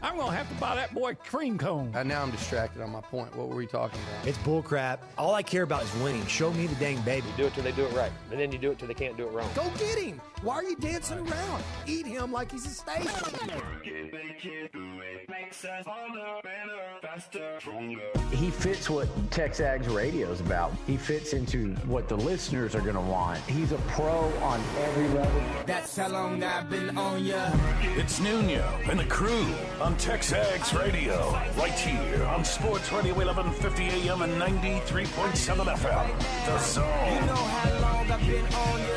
I'm going to have to buy that boy cream cone. Now I'm distracted on my point. What were we talking about? It's bullcrap. All I care about is winning. Show me the dang baby. You do it till they do it right, and then you do it till they can't do it wrong. Go get him. Why are you dancing around? Eat him like he's a steak. He fits what TexAgs Radio is about. He fits into what the listeners are going to want. He's a pro on every level. That's how long I've been on ya. It's Nuño and the crew on TexAgs Radio, right here on Sports Radio 1150 AM and 93.7 FM. The Zone. You know how long I've been on ya.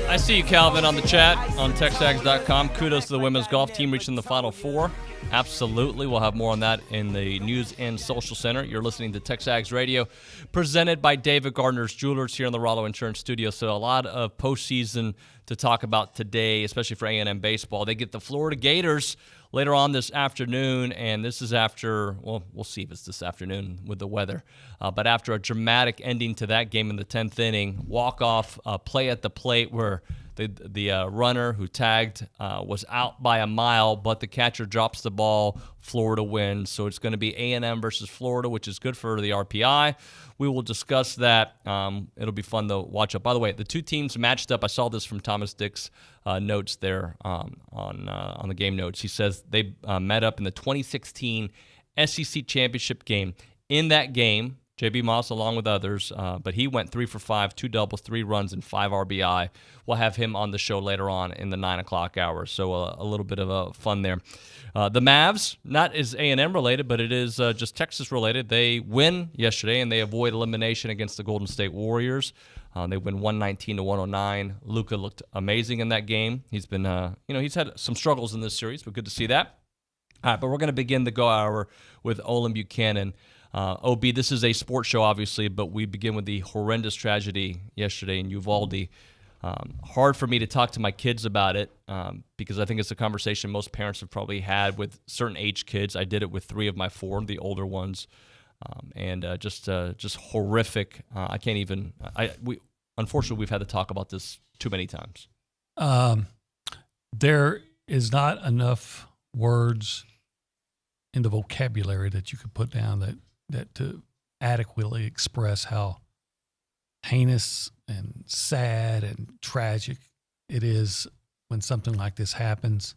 I see you, Calvin, on the chat on TexAgs.com. Kudos to the women's golf team reaching the Final Four. Absolutely. We'll have more on that in the News and Social Center. You're listening to TexAgs Radio, presented by David Gardner's Jewelers here in the Rollo Insurance Studio. So a lot of postseason to talk about today, especially for A&M baseball. They get the Florida Gators later on this afternoon, and this is after, well, we'll see if it's this afternoon with the weather. But after a dramatic ending to that game in the 10th inning, walk-off play at the plate where the runner who tagged was out by a mile, but the catcher drops the ball. Florida wins. So it's going to be A&M versus Florida, which is good for the RPI. We will discuss that. It'll be fun to watch up. By the way, the two teams matched up. I saw this from Thomas Dick's notes there on the game notes. He says they met up in the 2016 SEC Championship game. In that game, J.B. Moss along with others, but he went 3 for 5, 2 doubles, 3 runs, and 5 RBI. We'll have him on the show later on in the 9 o'clock hour, so a little bit of fun there. The Mavs, not as A&M related, but it is just Texas related. They win yesterday, and they avoid elimination against the Golden State Warriors. They win 119-109. Luka looked amazing in that game. He's been, he's had some struggles in this series, but good to see that. All right, but we're going to begin the Go Hour with Olin Buchanan. OB, this is a sports show, obviously, but we begin with the horrendous tragedy yesterday in Uvalde. Hard for me to talk to my kids about it because I think it's a conversation most parents have probably had with certain age kids. I did it with 3 of my 4, the older ones, and just horrific. I can't even. Unfortunately, we've had to talk about this too many times. There is not enough words in the vocabulary that you could put down that to adequately express how heinous and sad and tragic it is when something like this happens.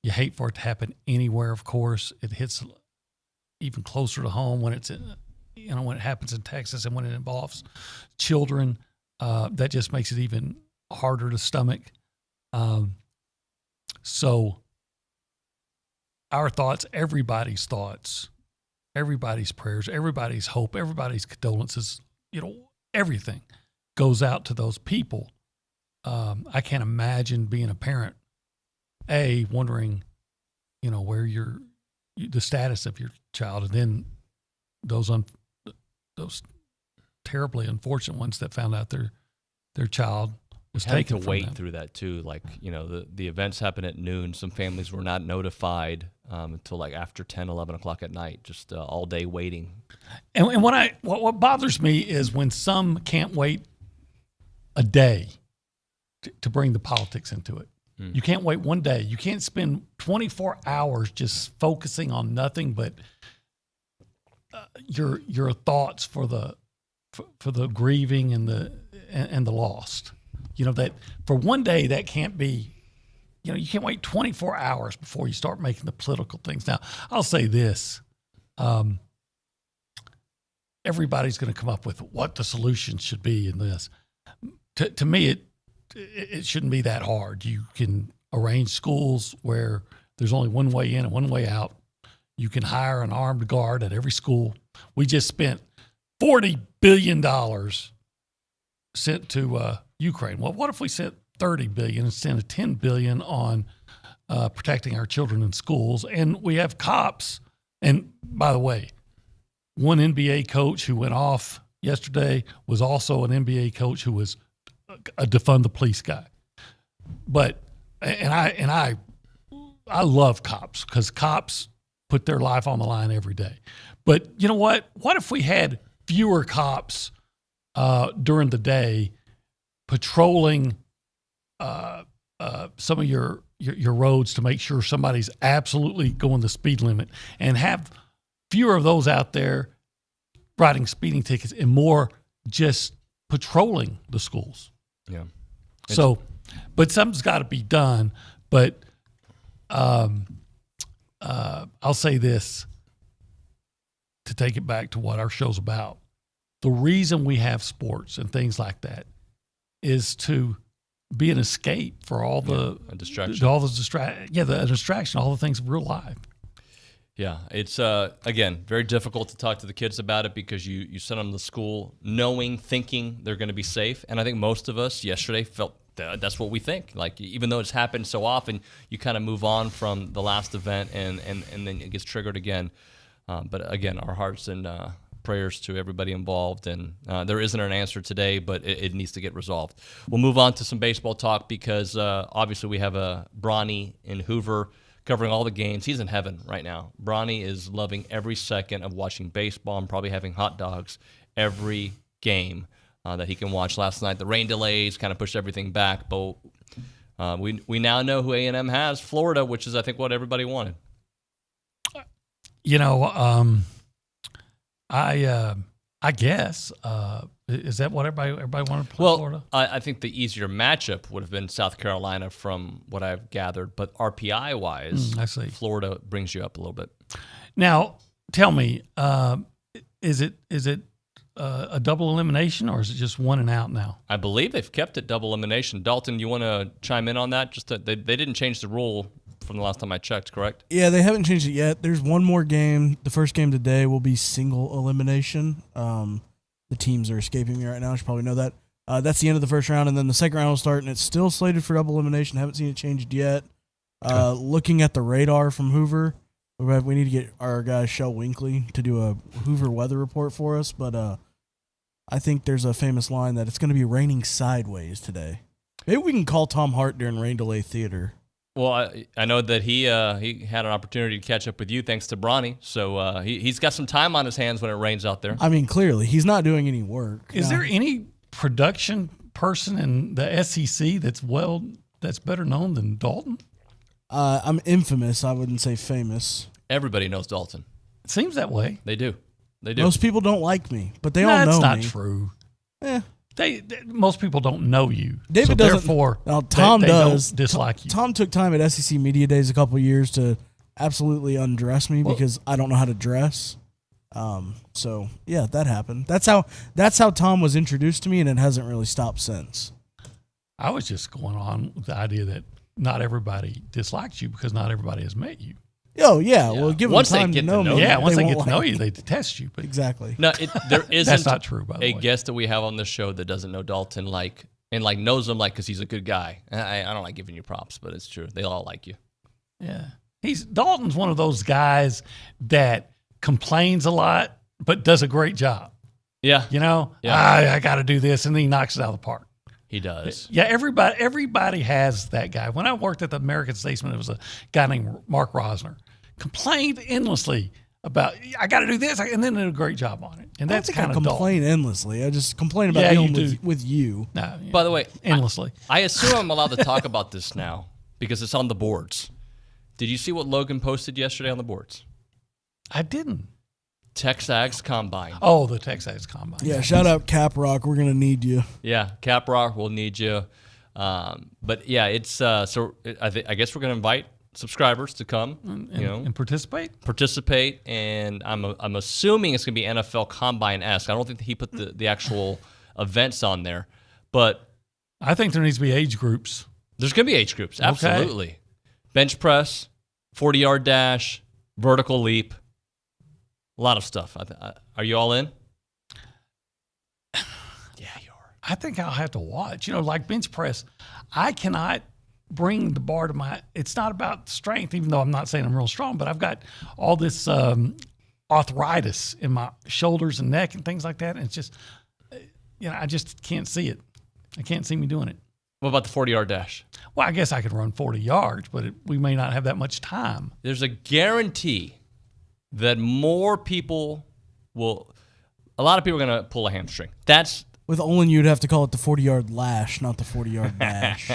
You hate for it to happen anywhere, of course. It hits even closer to home when it's when it happens in Texas and when it involves children. That just makes it even harder to stomach. So our thoughts, everybody's prayers, everybody's hope, everybody's condolences, everything goes out to those people. I can't imagine being a parent, wondering, where the status of your child, and then those terribly unfortunate ones that found out their child was taken to from wait them. through that too. Like, the events happen at noon. Some families were not notified until like after 10, 11 o'clock at night, just all day waiting. And what bothers me is when some can't wait a day to bring the politics into it. You can't wait one day. You can't spend 24 hours just focusing on nothing but your thoughts for the grieving and the lost. That for one day that can't be, you can't wait 24 hours before you start making the political things. Now, I'll say this. Everybody's going to come up with what the solution should be in this. To me, it shouldn't be that hard. You can arrange schools where there's only one way in and one way out. You can hire an armed guard at every school. We just spent $40 billion sent to Ukraine. Well, what if we sent $30 billion instead of $10 billion on protecting our children in schools? And we have cops. And by the way, one NBA coach who went off yesterday was also an NBA coach who was a defund the police guy. But I love cops because cops put their life on the line every day. But you know what? What if we had fewer cops during the day patrolling some of your your roads to make sure somebody's absolutely going the speed limit, and have fewer of those out there writing speeding tickets and more just patrolling the schools. Yeah. So, but something's got to be done. But I'll say this to take it back to what our show's about. The reason we have sports and things like that is to be an escape for all the a distraction. all the distraction, all the things of real life. Yeah, it's again very difficult to talk to the kids about it because you send them to school thinking they're going to be safe, and I think most of us yesterday felt that's what we think. Like, even though it's happened so often, you kind of move on from the last event, and then it gets triggered again. But again, our hearts and prayers to everybody involved, and there isn't an answer today, but it needs to get resolved. We'll move on to some baseball talk because obviously we have Bronny in Hoover covering all the games. He's in heaven right now. Bronny is loving every second of watching baseball and probably having hot dogs every game that he can watch. Last night, the rain delays kind of pushed everything back, but we now know who A&M has, Florida, which is, I think, what everybody wanted. You know, I guess is that what everybody wanted to play Florida? I think the easier matchup would have been South Carolina, from what I've gathered, but RPI wise, I see. Florida brings you up a little bit. Now, tell me, is it a double elimination, or is it just one and out now? I believe they've kept it double elimination. Dalton, you want to chime in on that? Just that they didn't change the rule from the last time I checked, correct? Yeah, they haven't changed it yet. There's one more game. The first game today will be single elimination. The teams are escaping me right now. I should probably know that. That's the end of the first round, and then the second round will start, and it's still slated for double elimination. Haven't seen it changed yet. Looking at the radar from Hoover, we need to get our guy Shel Winkley to do a Hoover weather report for us, but I think there's a famous line that it's going to be raining sideways today. Maybe we can call Tom Hart during rain delay theater. Well, I know that he had an opportunity to catch up with you thanks to Bronny, so he's got some time on his hands when it rains out there. I mean, clearly, he's not doing any work. Is there any production person in the SEC that's better known than Dalton? I'm infamous. I wouldn't say famous. Everybody knows Dalton. It seems that way. They do. They do. Most people don't like me, but they all know me. That's not true. Most people don't know you. David so doesn't. Therefore, Tom they does don't dislike you. Tom took time at SEC Media Days a couple of years to absolutely undress me because I don't know how to dress. So yeah, that happened. That's how Tom was introduced to me, and it hasn't really stopped since. I was just going on with the idea that not everybody dislikes you because not everybody has met you. Oh yeah, well, give them time to know me. Yeah, once they get to know you, they detest you. But exactly. No, there isn't. That's not true. By the way, a guest that we have on the show that doesn't know Dalton and knows him because he's a good guy. I don't like giving you props, but it's true. They all like you. Yeah, Dalton's one of those guys that complains a lot but does a great job. Yeah, I got to do this, and then he knocks it out of the park. He does. Yeah, everybody has that guy. When I worked at the American Statesman, there was a guy named Mark Rosner. Complained endlessly about, I got to do this, and then did a great job on it. And that's kind of complain endlessly. I just complain about dealing with you. No, by the way, endlessly. I assume I'm allowed to talk about this now because it's on the boards. Did you see what Logan posted yesterday on the boards? I didn't. TexAgs Combine. Oh, the TexAgs Combine. Yeah, shout out Cap Rock. We're going to need you. Yeah, Cap Rock will need you. But yeah, it's so I guess we're going to invite subscribers to come and participate, and I'm assuming it's going to be NFL Combine-esque. I don't think that he put the actual events on there, but I think there needs to be age groups. There's going to be age groups, absolutely. Okay. Bench press, 40-yard dash, vertical leap. A lot of stuff. Are you all in? Yeah, you are. I think I'll have to watch. Like bench press, I cannot bring the bar to it's not about strength, even though I'm not saying I'm real strong, but I've got all this arthritis in my shoulders and neck and things like that. And it's just, I just can't see it. I can't see me doing it. What about the 40-yard dash? Well, I guess I could run 40 yards, but we may not have that much time. There's a guarantee that more people a lot of people are going to pull a hamstring. That's with Olin, you'd have to call it the 40-yard lash, not the 40-yard dash.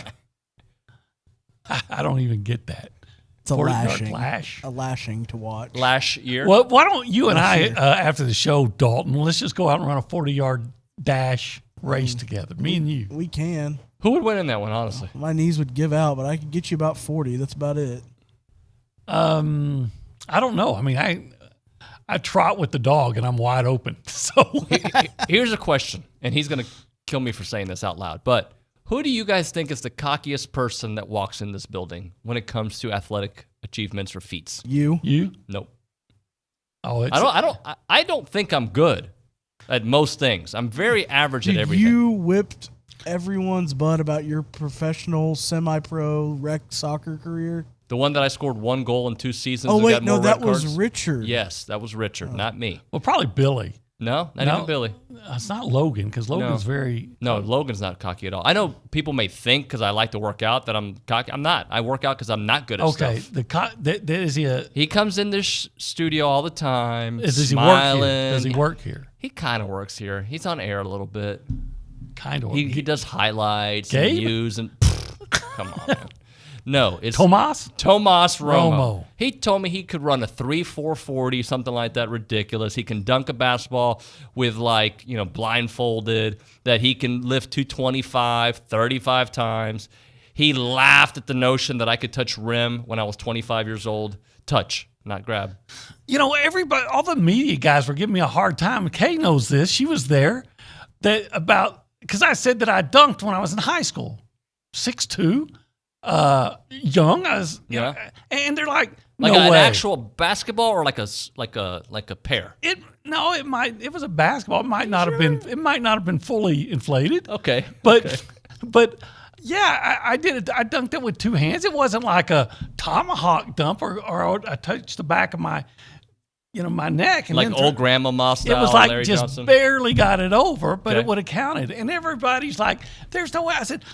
I don't even get that. It's a 40-yard lashing. A lashing to watch. Lash year. Well, why don't you and I, after the show, Dalton, let's just go out and run a 40-yard dash race together, me and you. We can. Who would win in that one, honestly? My knees would give out, but I could get you about 40. That's about it. I don't know. I mean, I trot with the dog, and I'm wide open. So here's a question, and he's going to kill me for saying this out loud, but who do you guys think is the cockiest person that walks in this building when it comes to athletic achievements or feats? You? Nope. Oh, I don't think I'm good at most things. I'm very average at everything. You whipped everyone's butt about your professional, semi-pro rec soccer career? The one that I scored 1 goal in 2 seasons. Oh, and wait, got more no, that red was cards. Richard. Yes, that was Richard, not me. well, probably Billy. No, not even Billy. It's not Logan, because Logan's very... No, Logan's not cocky at all. I know people may think because I like to work out that I'm cocky. I'm not. I work out because I'm not good at stuff. He comes in this studio all the time, does smiling. Does he work here? He kind of works here. He's on air a little bit. Kind of. He does highlights Gabe? and news and come on, man. No, it's Tomas Romo. He told me he could run a 3.440, something like that, ridiculous. He can dunk a basketball with blindfolded, that he can lift 225 35 times. He laughed at the notion that I could touch rim when I was 25 years old. Touch, not grab. Everybody, all the media guys were giving me a hard time. Kay knows this. She was there. Because I said that I dunked when I was in high school. 6'2". Young, I was, and they're like, no an way. actual basketball or like a pair. It was a basketball. It might not have been. It might not have been fully inflated. Okay, but yeah, I did it. I dunked it with 2 hands. It wasn't like a tomahawk dump or I touched the back of my, my neck and like old grandma style. It was like Larry just Johnson. barely got it over, but it would have counted. And everybody's like, "There's no way." I said,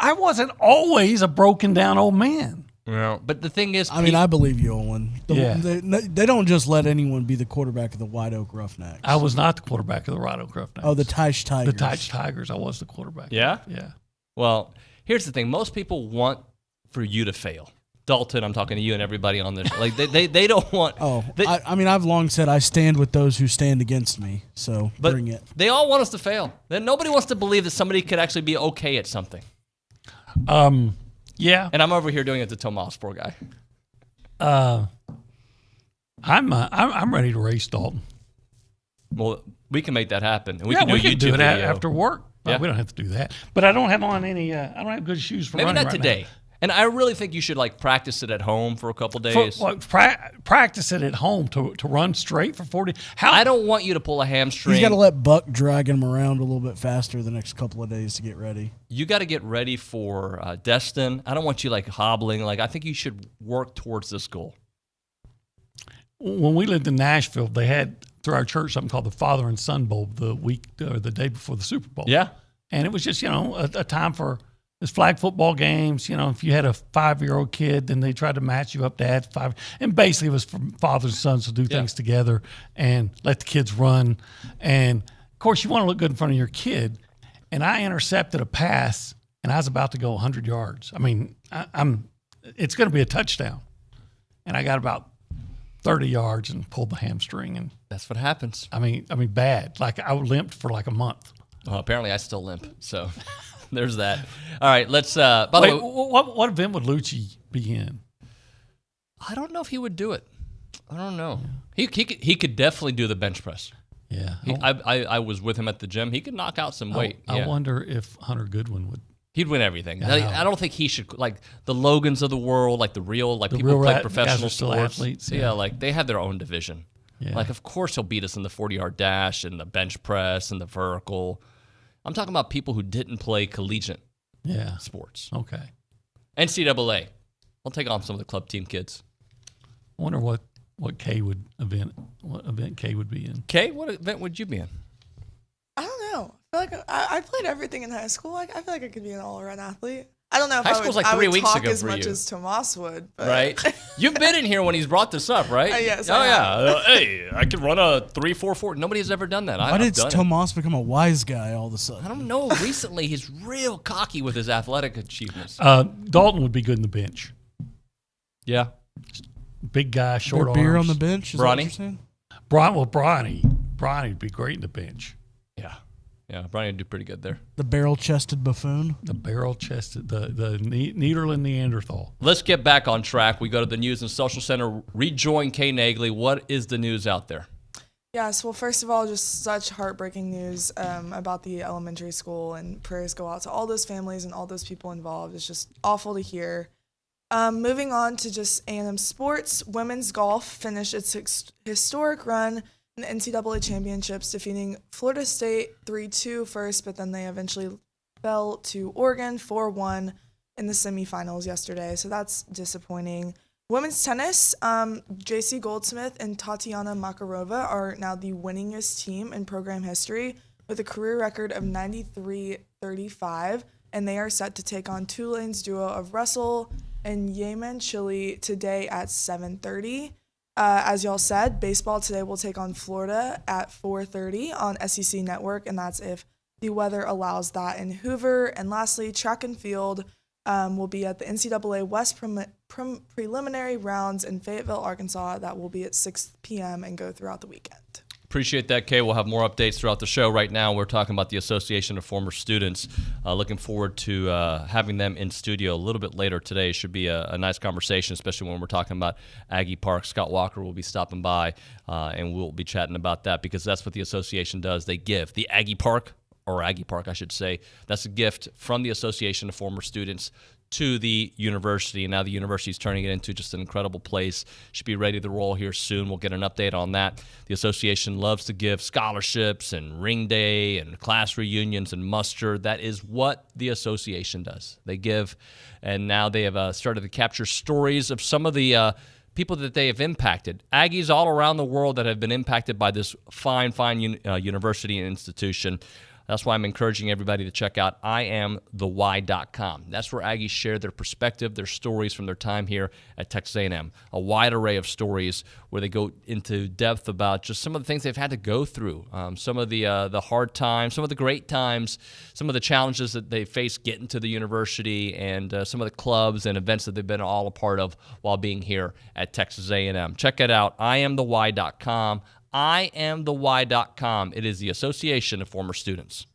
I wasn't always a broken down old man. Well, but the thing is, I believe you, Olin. They don't just let anyone be the quarterback of the White Oak Roughnecks. I was not the quarterback of the White Oak Roughnecks. Oh, the Tice Tigers. The Tice Tigers. I was the quarterback. Yeah? Yeah. Well, here's the thing. Most people want for you to fail. Dalton, I'm talking to you and everybody on this. Like they don't want. I've long said I stand with those who stand against me. So bring it. They all want us to fail. Nobody wants to believe that somebody could actually be okay at something. Yeah. And I'm over here doing it to Tomas, poor guy. I'm ready to race, Dalton. Well, we can make that happen, and we can do a YouTube do it video after work. Yeah. We don't have to do that. But I don't have on any. I don't have good shoes for maybe running not right today. now. And I really think you should practice it at home for a couple days. Practice it at home to run straight for 40. I don't want you to pull a hamstring. He's got to let Buck drag him around a little bit faster the next couple of days to get ready. You got to get ready for Destin. I don't want you hobbling. I think you should work towards this goal. When we lived in Nashville, they had through our church something called the Father and Son Bowl the week or the day before the Super Bowl. Yeah, and it was just a time for. There's flag football games. If you had a 5-year-old kid, then they tried to match you up to add 5. And basically it was for fathers and sons to do things together and let the kids run. And, of course, you want to look good in front of your kid. And I intercepted a pass, and I was about to go 100 yards. I mean, it's going to be a touchdown. And I got about 30 yards and pulled the hamstring. And that's what happens. I mean, bad. I limped for a month. Well, apparently I still limp, so... There's that. All right, let's. By the way, way, what event would Lucci be in? I don't know if he would do it. I don't know. He could definitely do the bench press. Yeah, I was with him at the gym. He could knock out some weight. I wonder if Hunter Goodwin would. He'd win everything. I don't think he should the Logans of the world, the real people who play professional sports. Athletes, yeah, they have their own division. Yeah. Of course he'll beat us in the 40-yard dash and the bench press and the vertical. I'm talking about people who didn't play collegiate sports. Okay. NCAA. I'll take on some of the club team kids. I wonder what event Kay would be in. Kay, what event would you be in? I don't know. I feel like I played everything in high school. I feel like I could be an all-around athlete. I don't know if High school's like 3 weeks talk ago as for much you. as Tomas would. But. Right? You've been in here when he's brought this up, right? Yes. Oh, yeah. Hey, I can run a 3.44. Nobody has ever done that. Why did Tomas become a wise guy all of a sudden? I don't know. Recently, he's real cocky with his athletic achievements. Dalton would be good in the bench. Yeah. Big guy, short arms. Beer on the bench, is that what Bronny? you're saying? Bronny would be great in the bench. Yeah. Yeah, Bronny would do pretty good there. The barrel-chested buffoon. The barrel-chested, the Niederland Neanderthal. Let's get back on track. We go to the News and Social Center. Rejoin Kay Nagley. What is the news out there? Yes, well, first of all, just such heartbreaking news about the elementary school, and prayers go out to all those families and all those people involved. It's just awful to hear. Moving on to just A&M sports, women's golf finished its historic run in the NCAA championships, defeating Florida State 3-2 first, but then they eventually fell to Oregon 4-1 in the semifinals yesterday, so that's disappointing. Women's tennis, JC Goldsmith and Tatiana Makarova are now the winningest team in program history with a career record of 93-35, and they are set to take on Tulane's duo of Russell and Yemen Chile today at 7:30. As y'all said, baseball today will take on Florida at 4:30 on SEC Network, and that's if the weather allows that in Hoover. And lastly, track and field will be at the NCAA West preliminary rounds in Fayetteville, Arkansas. That will be at 6 p.m. and go throughout the weekend. Appreciate that, Kay. We'll have more updates throughout the show. Right now, we're talking about the Association of Former Students. Looking forward to having them in studio a little bit later today. Should be a nice conversation, especially when we're talking about Aggie Park. Scott Walker will be stopping by, and we'll be chatting about that because that's what the association does. They give the Aggie Park, I should say. That's a gift from the Association of Former Students to the university, and now the university is turning it into just an incredible place. Should be ready to roll here soon. We'll get an update on that. The association loves to give scholarships and ring day and class reunions and muster. That is what the association does. They give, and now they have started to capture stories of some of the people that they have impacted. Aggies all around the world that have been impacted by this fine university and institution. That's why I'm encouraging everybody to check out IamTheWhy.com. That's where Aggies share their perspective, their stories from their time here at Texas A&M. A wide array of stories where they go into depth about just some of the things they've had to go through, some of the hard times, some of the great times, some of the challenges that they face getting to the university, and some of the clubs and events that they've been all a part of while being here at Texas A&M. Check it out, IamTheWhy.com. IamTheWhy.com. It is the Association of Former Students.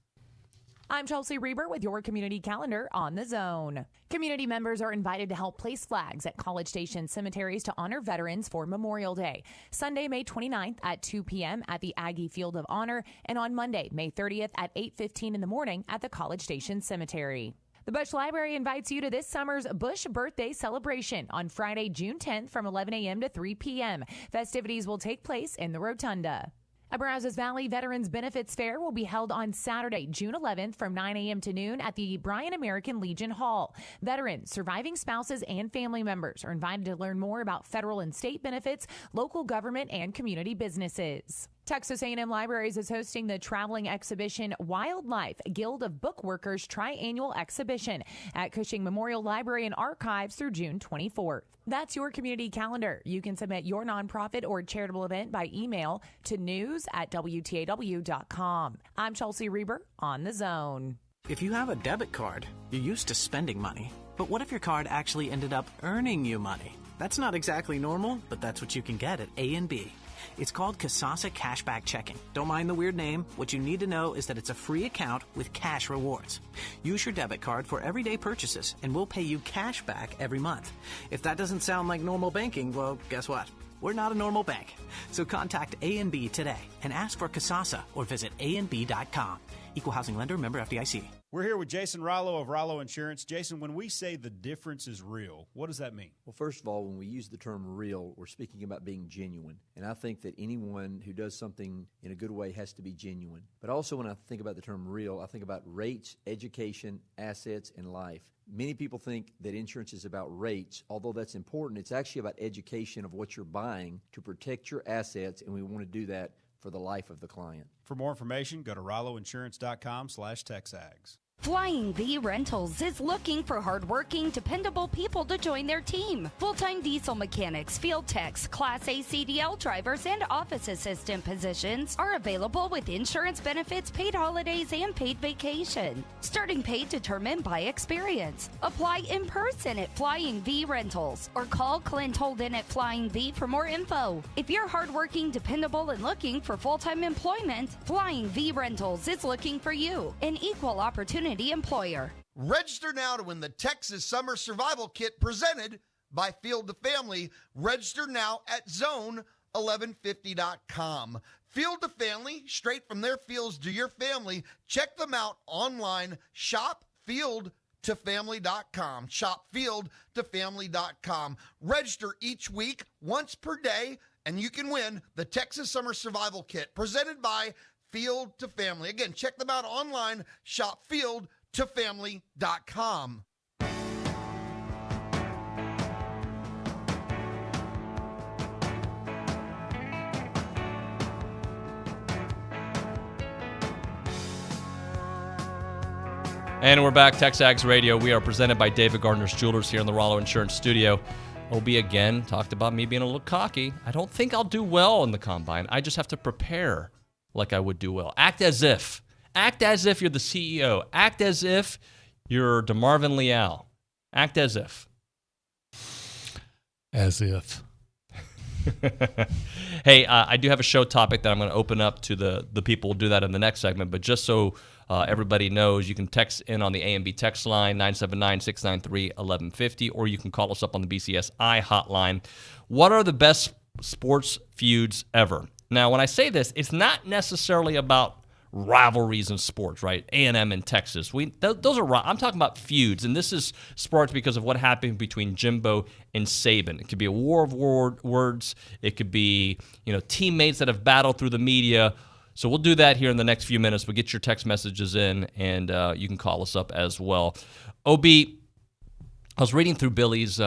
I'm Chelsea Reber with your community calendar on The Zone. Community members are invited to help place flags at College Station cemeteries to honor veterans for Memorial Day. Sunday, May 29th at 2 p.m. at the Aggie Field of Honor, and on Monday, May 30th at 8:15 in the morning at the College Station Cemetery. The Bush Library invites you to this summer's Bush Birthday Celebration on Friday, June 10th from 11 a.m. to 3 p.m. Festivities will take place in the Rotunda. A Brazos Valley Veterans Benefits Fair will be held on Saturday, June 11th from 9 a.m. to noon at the Bryan American Legion Hall. Veterans, surviving spouses, and family members are invited to learn more about federal and state benefits, local government, and community businesses. Texas A&M Libraries is hosting the traveling exhibition Wildlife Guild of Bookworkers Triannual Exhibition at Cushing Memorial Library and Archives through June 24th. That's your community calendar. You can submit your nonprofit or charitable event by email to news@WTAW.com. I'm Chelsea Reber on The Zone. If you have a debit card, you're used to spending money. But what if your card actually ended up earning you money? That's not exactly normal, but that's what you can get at A&B. It's called Kasasa Cashback Checking. Don't mind the weird name. What you need to know is that it's a free account with cash rewards. Use your debit card for everyday purchases, and we'll pay you cash back every month. If that doesn't sound like normal banking, well, guess what? We're not a normal bank. So contact A&B today and ask for Kasasa or visit ANB.com. Equal housing lender, member FDIC. We're here with Jason Rollo of Rollo Insurance. Jason, when we say the difference is real, what does that mean? Well, first of all, when we use the term real, we're speaking about being genuine. And I think that anyone who does something in a good way has to be genuine. But also when I think about the term real, I think about rates, education, assets, and life. Many people think that insurance is about rates. Although that's important, it's actually about education of what you're buying to protect your assets, and we want to do that for the life of the client. For more information, go to RolloInsurance.com/TexAgs. Flying V Rentals is looking for hardworking, dependable people to join their team. Full-time diesel mechanics, field techs, Class A CDL drivers, and office assistant positions are available with insurance benefits, paid holidays, and paid vacation. Starting pay determined by experience. Apply in person at Flying V Rentals or call Clint Holden at Flying V for more info. If you're hardworking, dependable, and looking for full-time employment, Flying V Rentals is looking for you, an equal opportunity employer. Register now to win the Texas Summer Survival Kit presented by Field to Family. Register now at zone1150.com. Field to Family, straight from their fields to your family. Check them out online. Shopfieldtofamily.com. Shopfieldtofamily.com. Register each week, once per day, and you can win the Texas Summer Survival Kit presented by Field to Family. Again, check them out online, shopfieldtofamily.com. And we're back, TexAgs Radio. We are presented by David Gardner's Jewelers here in the Rollo Insurance Studio. OB again talked about me being a little cocky. I don't think I'll do well in the combine. I just have to prepare like I would do well. Act as if. Act as if you're the CEO. Act as if you're DeMarvin Leal. Act as if. As if. Hey, I do have a show topic that I'm going to open up to the people. We'll do that in the next segment. But just so everybody knows, you can text in on the A&B text line, 979-693-1150, or you can call us up on the BCSI hotline. What are the best sports feuds ever? Now, when I say this, it's not necessarily about rivalries in sports, right? A&M and Texas. Those are I'm talking about feuds, and this is sparked because of what happened between Jimbo and Saban. It could be a war of words. It could be, teammates that have battled through the media. So we'll do that here in the next few minutes. We'll get your text messages in, and you can call us up as well. OB, I was reading through Billy's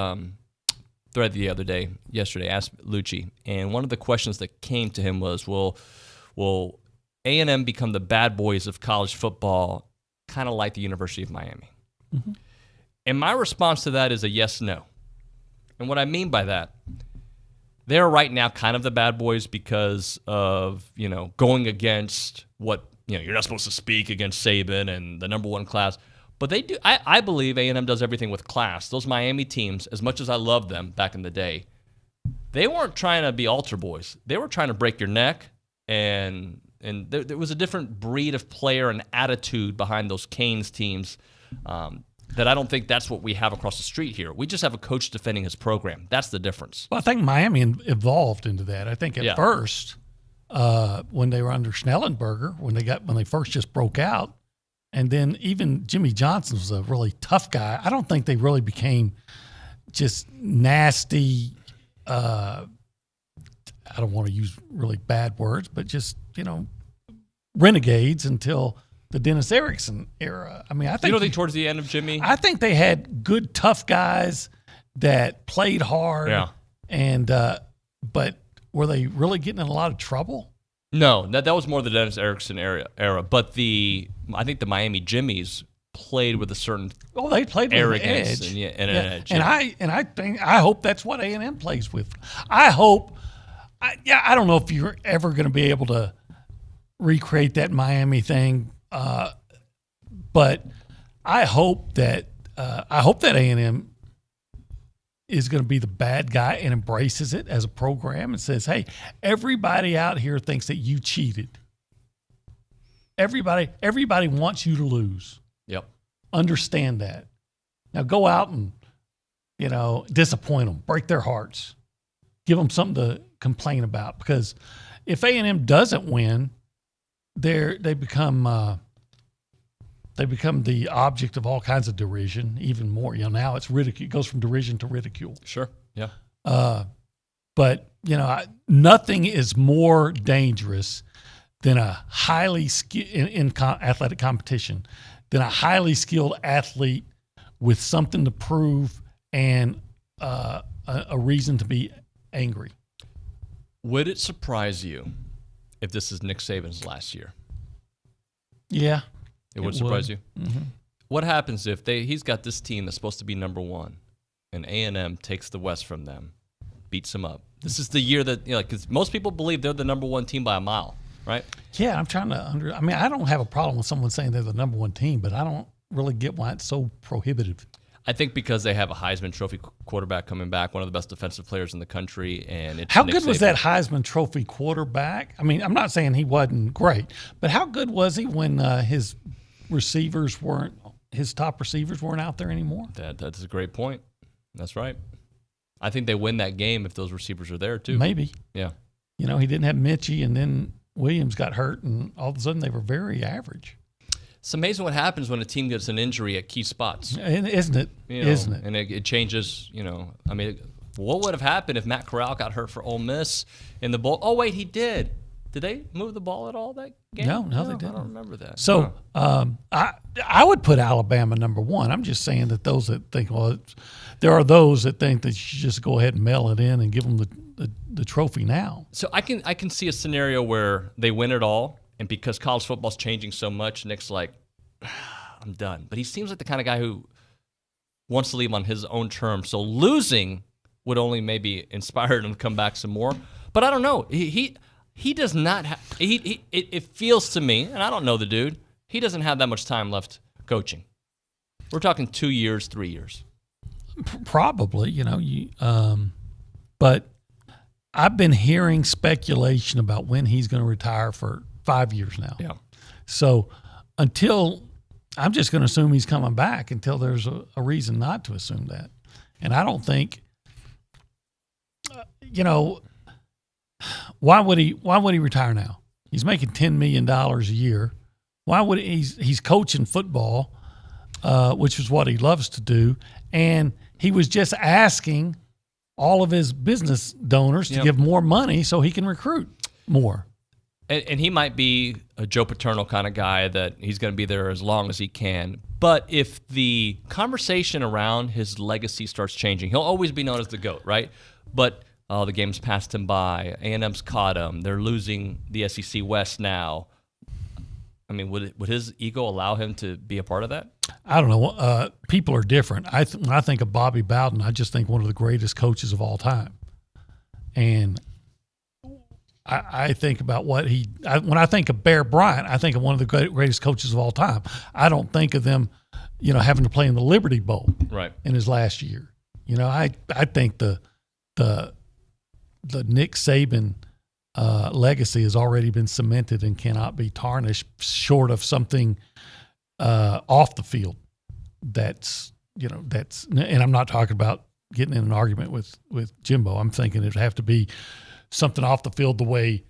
thread yesterday, asked Lucci, and one of the questions that came to him was, will A&M become the bad boys of college football, kind of like the University of Miami? Mm-hmm. And my response to that is a yes, no. And what I mean by that, they're right now kind of the bad boys because of, going against what, you're not supposed to speak against Saban and the number one class. But they do. I believe A&M does everything with class. Those Miami teams, as much as I loved them back in the day, they weren't trying to be altar boys. They were trying to break your neck, and there was a different breed of player and attitude behind those Canes teams that I don't think that's what we have across the street here. We just have a coach defending his program. That's the difference. Well, I think Miami evolved into that. I think at first, when they were under Schnellenberger, when they first just broke out, and then even Jimmy Johnson was a really tough guy. I don't think they really became just nasty. I don't want to use really bad words, but just, renegades until the Dennis Erickson era. I mean, I think. You don't think towards the end of Jimmy? I think they had good, tough guys that played hard. Yeah. And, but were they really getting in a lot of trouble? No, that was more the Dennis Erickson era. But I think the Miami Jimmies played with a certain they played with arrogance an edge. and an edge. And I hope that's what A&M plays with. I hope. I don't know if you're ever going to be able to recreate that Miami thing, but I hope that A&M is going to be the bad guy and embraces it as a program and says, hey, everybody out here thinks that you cheated. Everybody wants you to lose. Yep. Understand that. Now go out and, disappoint them, break their hearts, give them something to complain about. Because if A&M doesn't win, they become the object of all kinds of derision, even more. Now it's ridicule. It goes from derision to ridicule. Sure. Yeah. But nothing is more dangerous than a highly skilled in athletic competition than a highly skilled athlete with something to prove and a reason to be angry. Would it surprise you if this is Nick Saban's last year? Yeah. It would surprise you. Mm-hmm. What happens if he's got this team that's supposed to be number one, and A&M takes the West from them, beats them up? This is the year that, because most people believe they're the number one team by a mile, right? Yeah, I'm trying to I don't have a problem with someone saying they're the number one team, but I don't really get why it's so prohibitive. I think because they have a Heisman Trophy quarterback coming back, one of the best defensive players in the country, and it's how Nick good was Saban. that Heisman Trophy quarterback? I mean, I'm not saying he wasn't great, but how good was he when his top receivers weren't out there anymore? That's a great point. That's right. I think they win that game if those receivers are there too. Maybe. Yeah. He didn't have Mitchie, and then Williams got hurt, and all of a sudden they were very average. It's amazing what happens when a team gets an injury at key spots. Isn't it? Isn't it? And it changes, what would have happened if Matt Corral got hurt for Ole Miss in the bowl? Oh, wait, he did. Did they move the ball at all that game? No, they didn't. I don't remember that. So I would put Alabama number one. I'm just saying that those that think, there are those that think that you should just go ahead and mail it in and give them the trophy now. So I can see a scenario where they win it all, and because college football's changing so much, Nick's like, I'm done. But he seems like the kind of guy who wants to leave on his own terms. So losing would only maybe inspire him to come back some more. But I don't know. He does not have – it feels to me, and I don't know the dude, he doesn't have that much time left coaching. We're talking 2 years, 3 years. Probably, but I've been hearing speculation about when he's going to retire for 5 years now. Yeah. So I'm just going to assume he's coming back until there's a reason not to assume that. And I don't think, why would he retire now? He's making $10 million a year. Why would he's coaching football, which is what he loves to do, and he was just asking all of his business donors to give more money so he can recruit more. And he might be a Joe Paterno kind of guy that he's going to be there as long as he can. But if the conversation around his legacy starts changing, he'll always be known as the GOAT, right? But the game's passed him by. A&M's caught him. They're losing the SEC West now. I mean, would his ego allow him to be a part of that? I don't know. People are different. When I think of Bobby Bowden, I just think one of the greatest coaches of all time. And I think about when I think of Bear Bryant, I think of one of the greatest coaches of all time. I don't think of them, having to play in the Liberty Bowl in his last year. I think the Nick Saban legacy has already been cemented and cannot be tarnished, short of something off the field. And I'm not talking about getting in an argument with Jimbo. I'm thinking it'd have to be something off the field the way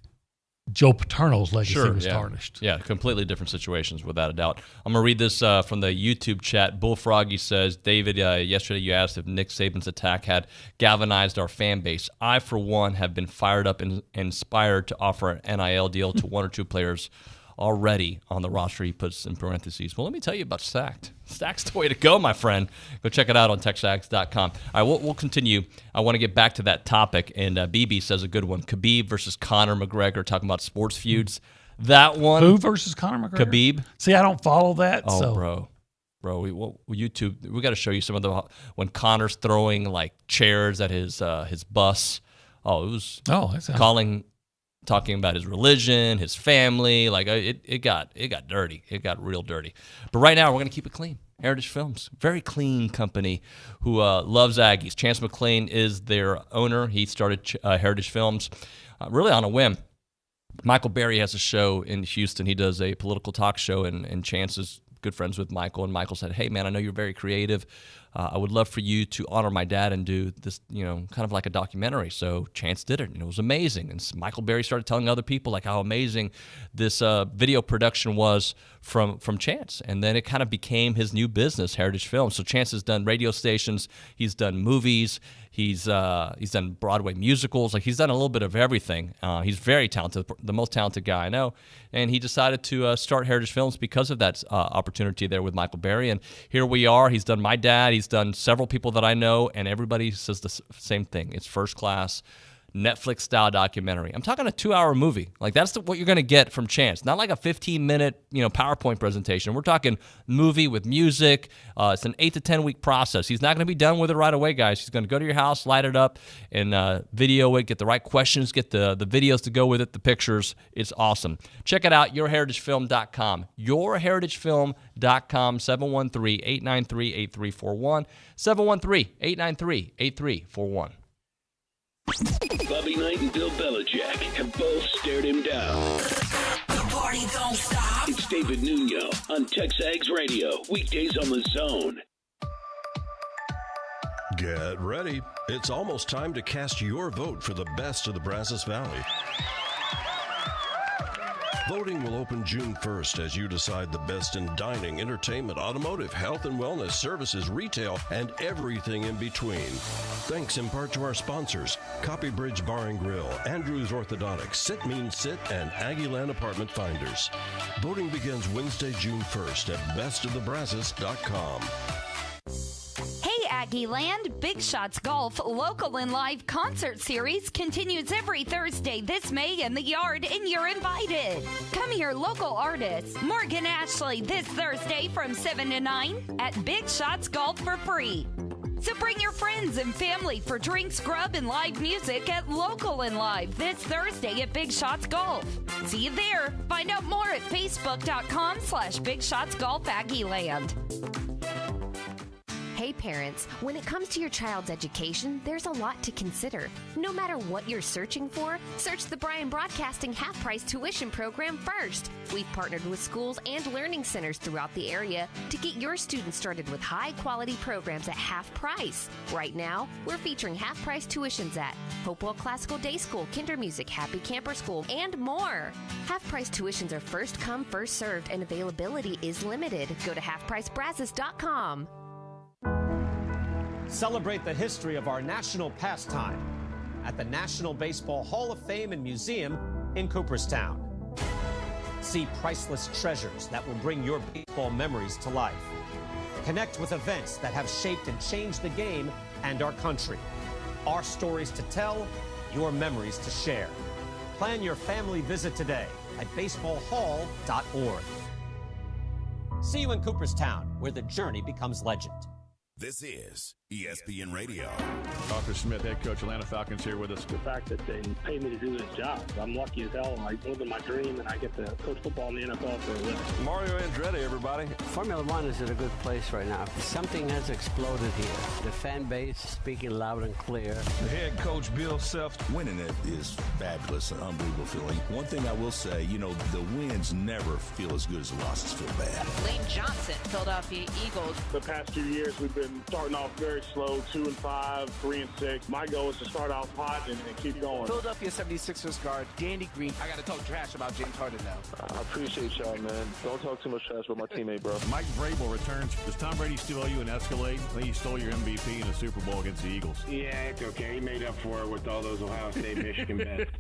Joe Paterno's legacy was tarnished. Yeah, completely different situations without a doubt. I'm going to read this from the YouTube chat. Bullfroggy says, David, yesterday you asked if Nick Saban's attack had galvanized our fan base. I, for one, have been fired up and inspired to offer an NIL deal to one or two players already on the roster. He puts in parentheses. Well, let me tell you about Stacked. Stacked's the way to go, my friend. Go check it out on TexAgs.com. All right, we'll continue. I want to get back to that topic, and BB says a good one. Khabib versus Conor McGregor, talking about sports feuds. That one. Who versus Conor McGregor? Khabib. See, I don't follow that. Oh, bro, YouTube. We got to show you some of when Conor's throwing like chairs at his bus. Oh, it was talking about his religion, his family. Like it got dirty. It got real dirty. But right now we're gonna keep it clean. Heritage Films, very clean company who loves Aggies. Chance McClain is their owner. He started Heritage Films really on a whim. Michael Berry has a show in Houston. He does a political talk show, and Chance is good friends with Michael. And Michael said, "Hey man, I know you're very creative. I would love for you to honor my dad and do this, kind of like a documentary." So Chance did it, and it was amazing. And Michael Berry started telling other people like how amazing this video production was from Chance. And then it kind of became his new business, Heritage Films. So Chance has done radio stations, he's done movies, he's done Broadway musicals. Like he's done a little bit of everything. He's very talented, the most talented guy I know. And he decided to start Heritage Films because of that opportunity there with Michael Berry. And here we are. He's done my dad. He's done several people that I know, and everybody says the same thing. It's first class. Netflix-style documentary. I'm talking a 2-hour movie. Like, that's what you're going to get from Chance. Not like a 15-minute, PowerPoint presentation. We're talking movie with music. It's an 8 to 10 week process. He's not going to be done with it right away, guys. He's going to go to your house, light it up, and video it, get the right questions, get the videos to go with it, the pictures. It's awesome. Check it out, yourheritagefilm.com. Yourheritagefilm.com, 713-893-8341. 713-893-8341. Bobby Knight and Bill Belichick have both stared him down. The party don't stop. It's David Nuño on TexAgs Radio, weekdays on the Zone. Get ready. It's almost time to cast your vote for the best of the Brazos Valley. Voting will open June 1st as you decide the best in dining, entertainment, automotive, health and wellness, services, retail, and everything in between. Thanks in part to our sponsors, Copy Bridge Bar and Grill, Andrews Orthodontics, Sit Means Sit, and Aggieland Apartment Finders. Voting begins Wednesday, June 1st at bestofthebrazos.com. Aggie Land, Big Shots Golf Local and Live Concert Series continues every Thursday this May in the Yard, and you're invited. Come hear local artists Morgan Ashley this Thursday from 7 to 9 at Big Shots Golf for free. So bring your friends and family for drinks, grub, and live music at Local and Live this Thursday at Big Shots Golf. See you there. Find out more at facebook.com/Big Shots Golf Aggieland. Hey parents, when it comes to your child's education, there's a lot to consider. No matter what you're searching for, search the Bryan Broadcasting half-price tuition program first. We've partnered with schools and learning centers throughout the area to get your students started with high-quality programs at half price. Right now, we're featuring half-price tuitions at Hopewell Classical Day School, Kinder Music, Happy Camper School, and more. Half-price tuitions are first come, first served, and availability is limited. Go to halfpricebrazos.com. Celebrate the history of our national pastime at the National Baseball Hall of Fame and Museum in Cooperstown. See priceless treasures that will bring your baseball memories to life. Connect with events that have shaped and changed the game and our country. Our stories to tell, your memories to share. Plan your family visit today at baseballhall.org. See you in Cooperstown, where the journey becomes legend. This is ESPN Radio. Arthur Smith, head coach, Atlanta Falcons, here with us. The fact that they pay me to do this job, I'm lucky as hell. I live in my dream, and I get to coach football in the NFL for a living. Mario Andretti, everybody. Formula One is in a good place right now. Something has exploded here. The fan base speaking loud and clear. The head coach, Bill Self. Winning it is fabulous, an unbelievable feeling. One thing I will say, the wins never feel as good as the losses feel bad. Lane Johnson, Philadelphia Eagles. The past 2 years, we've been starting off very slow, 2-5, 3-6. My goal is to start off hot and keep going. Philadelphia 76ers guard Danny Green. I got to talk trash about James Harden now. I appreciate y'all, man. Don't talk too much trash about my teammate, bro. Mike Vrabel returns. Does Tom Brady still owe you an Escalade? I think he stole your MVP in the Super Bowl against the Eagles. Yeah, it's okay. He made up for it with all those Ohio State, Michigan bets.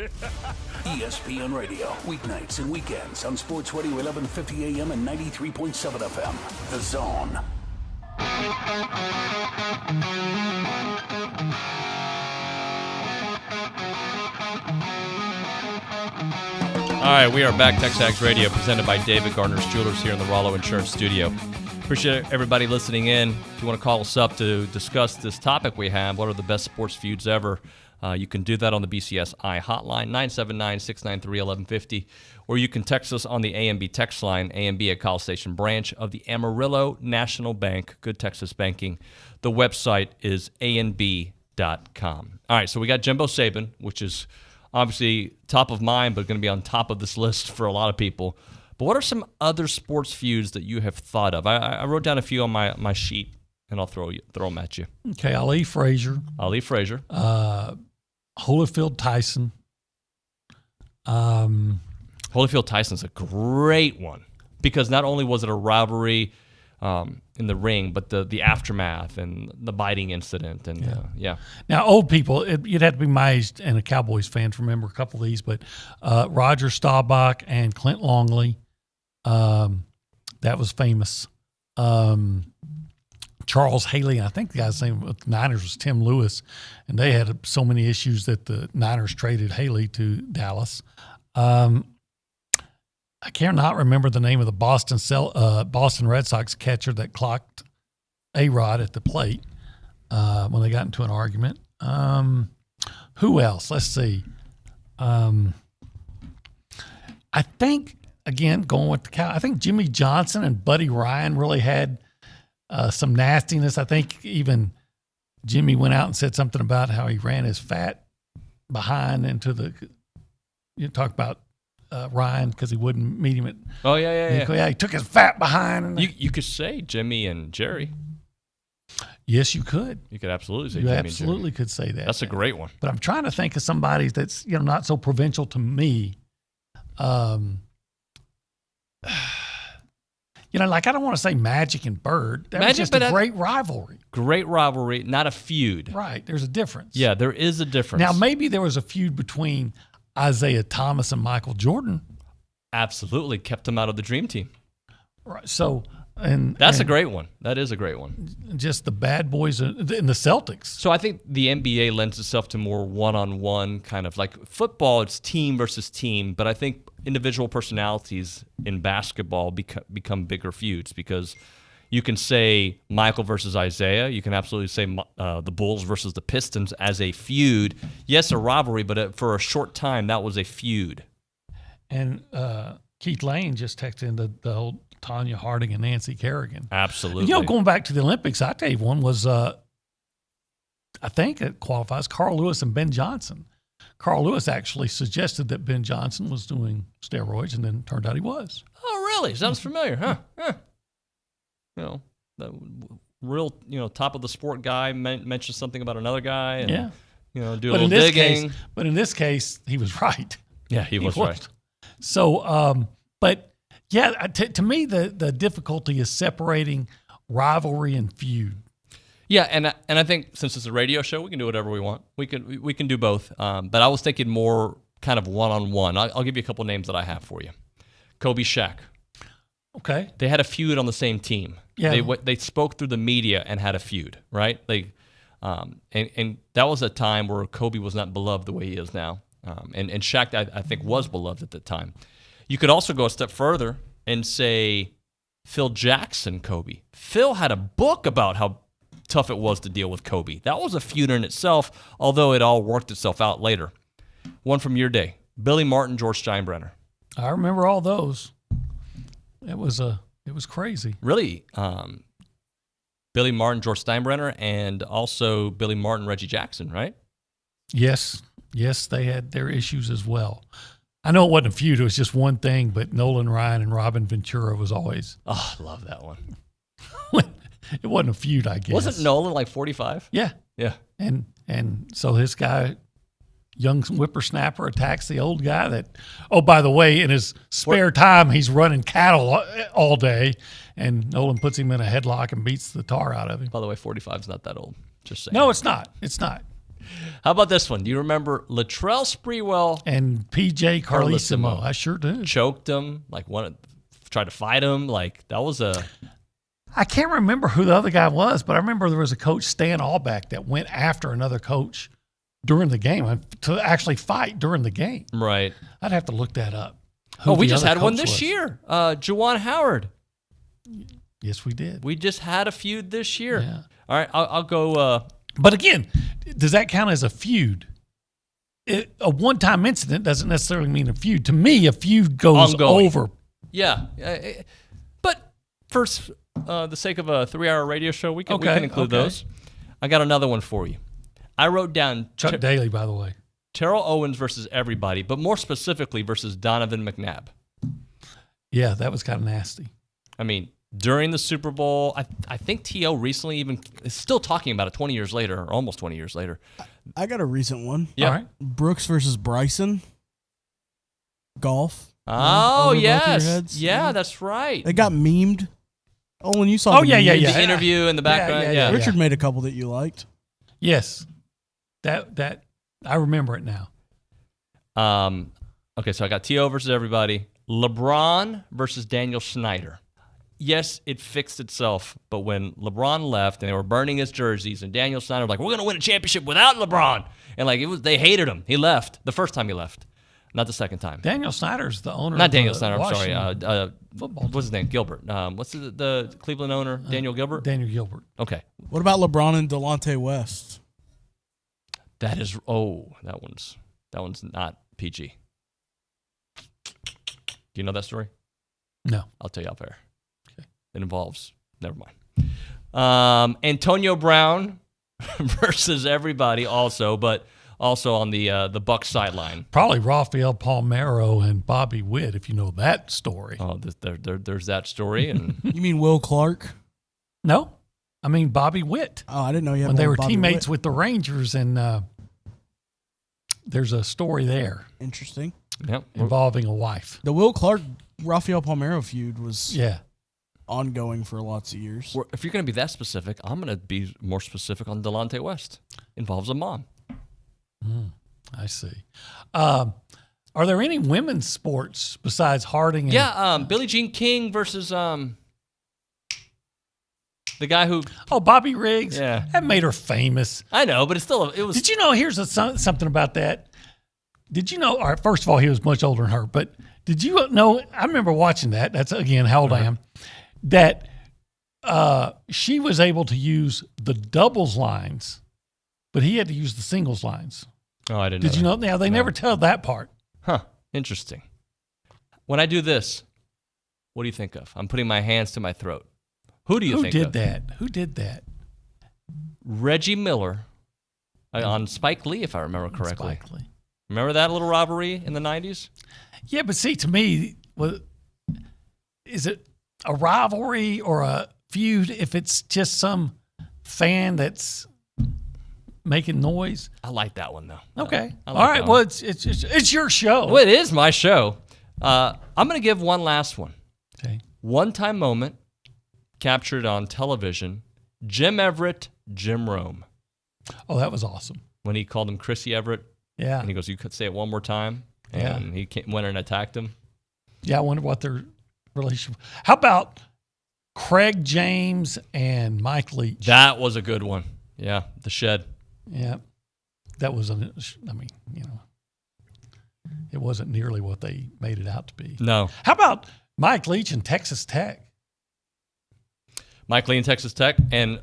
ESPN Radio, weeknights and weekends on Sports Radio 1150 AM and 93.7 FM. The Zone. All right, we are back. TexAgs Radio, presented by David Gardner's Jewelers here in the Rollo Insurance Studio. Appreciate everybody listening in. If you want to call us up to discuss this topic we have, what are the best sports feuds ever, you can do that on the BCSI hotline, 979-693-1150, or you can text us on the AMB text line, AMB at College Station branch of the Amarillo National Bank, good Texas banking. The website is anb.com. All right, so we got Jimbo Saban, which is obviously top of mind, but going to be on top of this list for a lot of people. But what are some other sports feuds that you have thought of? I wrote down a few on my sheet, and I'll throw them at you. Okay, Ali Frazier. Holyfield Tyson. Holyfield Tyson's a great one because not only was it a rivalry in the ring, but the aftermath and the biting incident. And Now, old people, you'd have to be my age and a Cowboys fan to remember a couple of these, but Roger Staubach and Clint Longley, that was famous. Charles Haley. I think the guy's name with the Niners was Tim Lewis, and they had so many issues that the Niners traded Haley to Dallas. I cannot remember the name of the Boston Red Sox catcher that clocked A-Rod at the plate when they got into an argument. Who else? Let's see. I think, again, going with the cow, I think Jimmy Johnson and Buddy Ryan really had some nastiness. I think even Jimmy went out and said something about how he ran his fat behind into the – you talk about Ryan because he wouldn't meet him at – Oh, yeah. He took his fat behind. You could say Jimmy and Jerry. Yes, you could. You could absolutely say You Jimmy absolutely and Jerry. could say that. That's a great one. But I'm trying to think of somebody that's, not so provincial to me. Like I don't want to say Magic and Bird. That was just a great rivalry. Great rivalry, not a feud. Right. There's a difference. Yeah, there is a difference. Now, maybe there was a feud between Isaiah Thomas and Michael Jordan. Absolutely. Kept him out of the Dream Team. Right. So, that's a great one. That is a great one. Just the bad boys in the Celtics. So I think the NBA lends itself to more one-on-one kind of like football. It's team versus team, but I think individual personalities in basketball become bigger feuds because you can say Michael versus Isaiah. You can absolutely say the Bulls versus the Pistons as a feud. Yes, a rivalry, but for a short time, that was a feud. And Keith Lane just texted in the whole Tanya Harding and Nancy Kerrigan. Absolutely. Going back to the Olympics, I tell you one was, I think it qualifies, Carl Lewis and Ben Johnson. Carl Lewis actually suggested that Ben Johnson was doing steroids, and then turned out he was. Oh, really? Sounds familiar, huh? The real, top of the sport guy mentions something about another guy, and do a little digging. But in this case, he was right. Yeah, he was right. So, but yeah, to me, the difficulty is separating rivalry and feud. Yeah, and I think since it's a radio show, we can do whatever we want. We can do both. But I was thinking more kind of one-on-one. I'll give you a couple names that I have for you. Kobe, Shaq. Okay. They had a feud on the same team. Yeah. They spoke through the media and had a feud, right? And that was a time where Kobe was not beloved the way he is now. And Shaq, I think, was beloved at the time. You could also go a step further and say Phil Jackson, Kobe. Phil had a book about how tough it was to deal with Kobe. That was a feud in itself, although it all worked itself out later. One from your day, Billy Martin, George Steinbrenner. I remember all those. It was crazy. Really, Billy Martin, George Steinbrenner, and also Billy Martin, Reggie Jackson, right? Yes, they had their issues as well. I know it wasn't a feud; it was just one thing. But Nolan Ryan and Robin Ventura was always. Oh, I love that one. It wasn't a feud, I guess. Wasn't Nolan like 45? Yeah. And so this guy, young whippersnapper, attacks the old guy that, oh, by the way, in his spare time, he's running cattle all day, and Nolan puts him in a headlock and beats the tar out of him. By the way, 45 is not that old. Just saying. No, it's not. It's not. How about this one? Do you remember Latrell Sprewell and P.J. Carlesimo? I sure do. Choked him, tried to fight him. That was a... I can't remember who the other guy was, but I remember there was a coach, Stan Allback, that went after another coach during the game to actually fight during the game. Right. I'd have to look that up. We just had one this year. Juwan Howard. Yes, we did. We just had a feud this year. Yeah. All right, I'll go. But again, does that count as a feud? A one-time incident doesn't necessarily mean a feud. To me, a feud goes ongoing. Over. Yeah. But for the sake of a 3-hour radio show, we can include those. I got another one for you. I wrote down Chuck Daly, by the way. Terrell Owens versus everybody, but more specifically versus Donovan McNabb. Yeah, that was kind of nasty. I mean, during the Super Bowl, I think T.O. recently even is still talking about it 20 years later, or almost 20 years later. I got a recent one. Yeah. All right. Brooks versus Bryson. Golf. Oh, over yes. both of your heads. Yeah, that's right. They got memed. Olin, you saw the The interview in the background. Yeah. Richard made a couple that you liked. Yes. That I remember it now. Okay, so I got T.O. versus everybody. LeBron versus Daniel Snyder. yes, it fixed itself. But when LeBron left and they were burning his jerseys, and Daniel Snyder was like, we're going to win a championship without LeBron. And they hated him. He left the first time he left, not the second time. Daniel Snyder's the owner. Not of Daniel the Snyder. I'm sorry. Washington football team. What's his name? Gilbert. What's the Cleveland owner? Daniel Gilbert. Daniel Gilbert. Okay. What about LeBron and Delonte West? That is. Oh, that one's not PG. Do you know that story? No. I'll tell you off air. Okay. It involves. Never mind. Antonio Brown versus everybody also, but also on the Bucs sideline. Probably Rafael Palmeiro and Bobby Witt, if you know that story. Oh, there's that story. And You mean Will Clark? No, I mean Bobby Witt. Oh, I didn't know you had when they were Bobby teammates Witt. with the Rangers, and there's a story there. Interesting. Yep. Involving a wife. The Will Clark Rafael Palmeiro feud was Yeah. ongoing for lots of years. If you're going to be that specific, I'm going to be more specific on Delonte West. Involves a mom. I see. Are there any women's sports besides Harding? And, Yeah, Billie Jean King versus the guy who. Oh, Bobby Riggs. Yeah, that made her famous. I know, but it's still it was. Did you know? Here's something about that. Did you know? All right, first of all, he was much older than her. But did you know? I remember watching that. That's again how old I am. That she was able to use the doubles lines, but he had to use the singles lines. Oh, I didn't. Did you know? Now they never tell that part. Huh. Interesting. When I do this, what do you think of? I'm putting my hands to my throat. Who do you think of? Who did that? Reggie Miller on Spike Lee, if I remember correctly. Spike Lee. Remember that little rivalry in the 90s? Yeah, but see, to me, is it a rivalry or a feud if it's just some fan that's making noise? I like that one, though. Okay. I All like right. that Well, one. it's your show. Well, it is my show. I'm going to give one last one. Okay. One-time moment captured on television. Jim Everett, Jim Rome. Oh, that was awesome. When he called him Chrissy Everett. Yeah. And he goes, you could say it one more time. And he went and attacked him. Yeah, I wonder what their relationship. How about Craig James and Mike Leach? That was a good one. Yeah, the shed. Yeah, that was it wasn't nearly what they made it out to be. No. How about Mike Leach and Texas Tech? Mike Lee and Texas Tech, and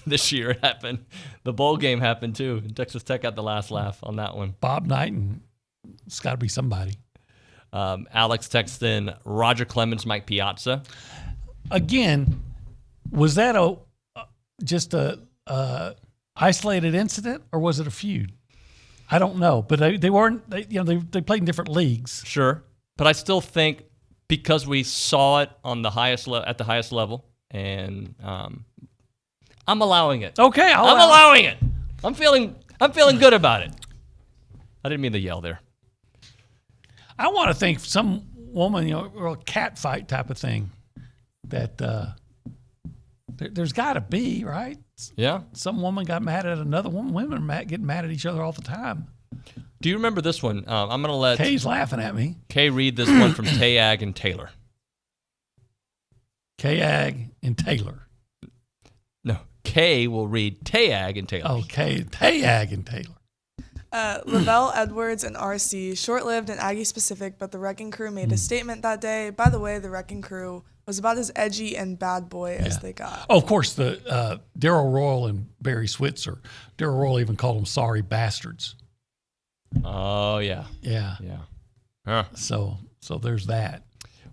this year it happened. The bowl game happened too. And Texas Tech got the last laugh on that one. Bob Knight, and it's got to be somebody. Alex texted in Roger Clemens, Mike Piazza. Again, was that just a isolated incident, or was it a feud? I don't know, but they weren't. They played in different leagues. Sure, but I still think because we saw it on the highest at the highest level, and I'm allowing it. Okay, I'm allowing it. I'm feeling good about it. I didn't mean to yell there. I want to think some woman, or a cat fight type of thing, that there's got to be, right? Yeah. Some woman got mad at another woman. Women get mad at each other all the time. Do you remember this one? I'm going to let Kay's laughing at me. Kay read this one from TexAgs and Taylor. TexAgs and Taylor. No, Kay will read TexAgs and Taylor. Okay, TexAgs and Taylor. Lavelle, Edwards, and RC, short-lived and Aggie specific, but the Wrecking Crew made a statement that day. By the way, the Wrecking Crew was about as edgy and bad boy as they got. Oh, of course, the Darryl Royal and Barry Switzer. Darryl Royal even called them sorry bastards. Oh, yeah. Yeah. Yeah. Huh. So there's that.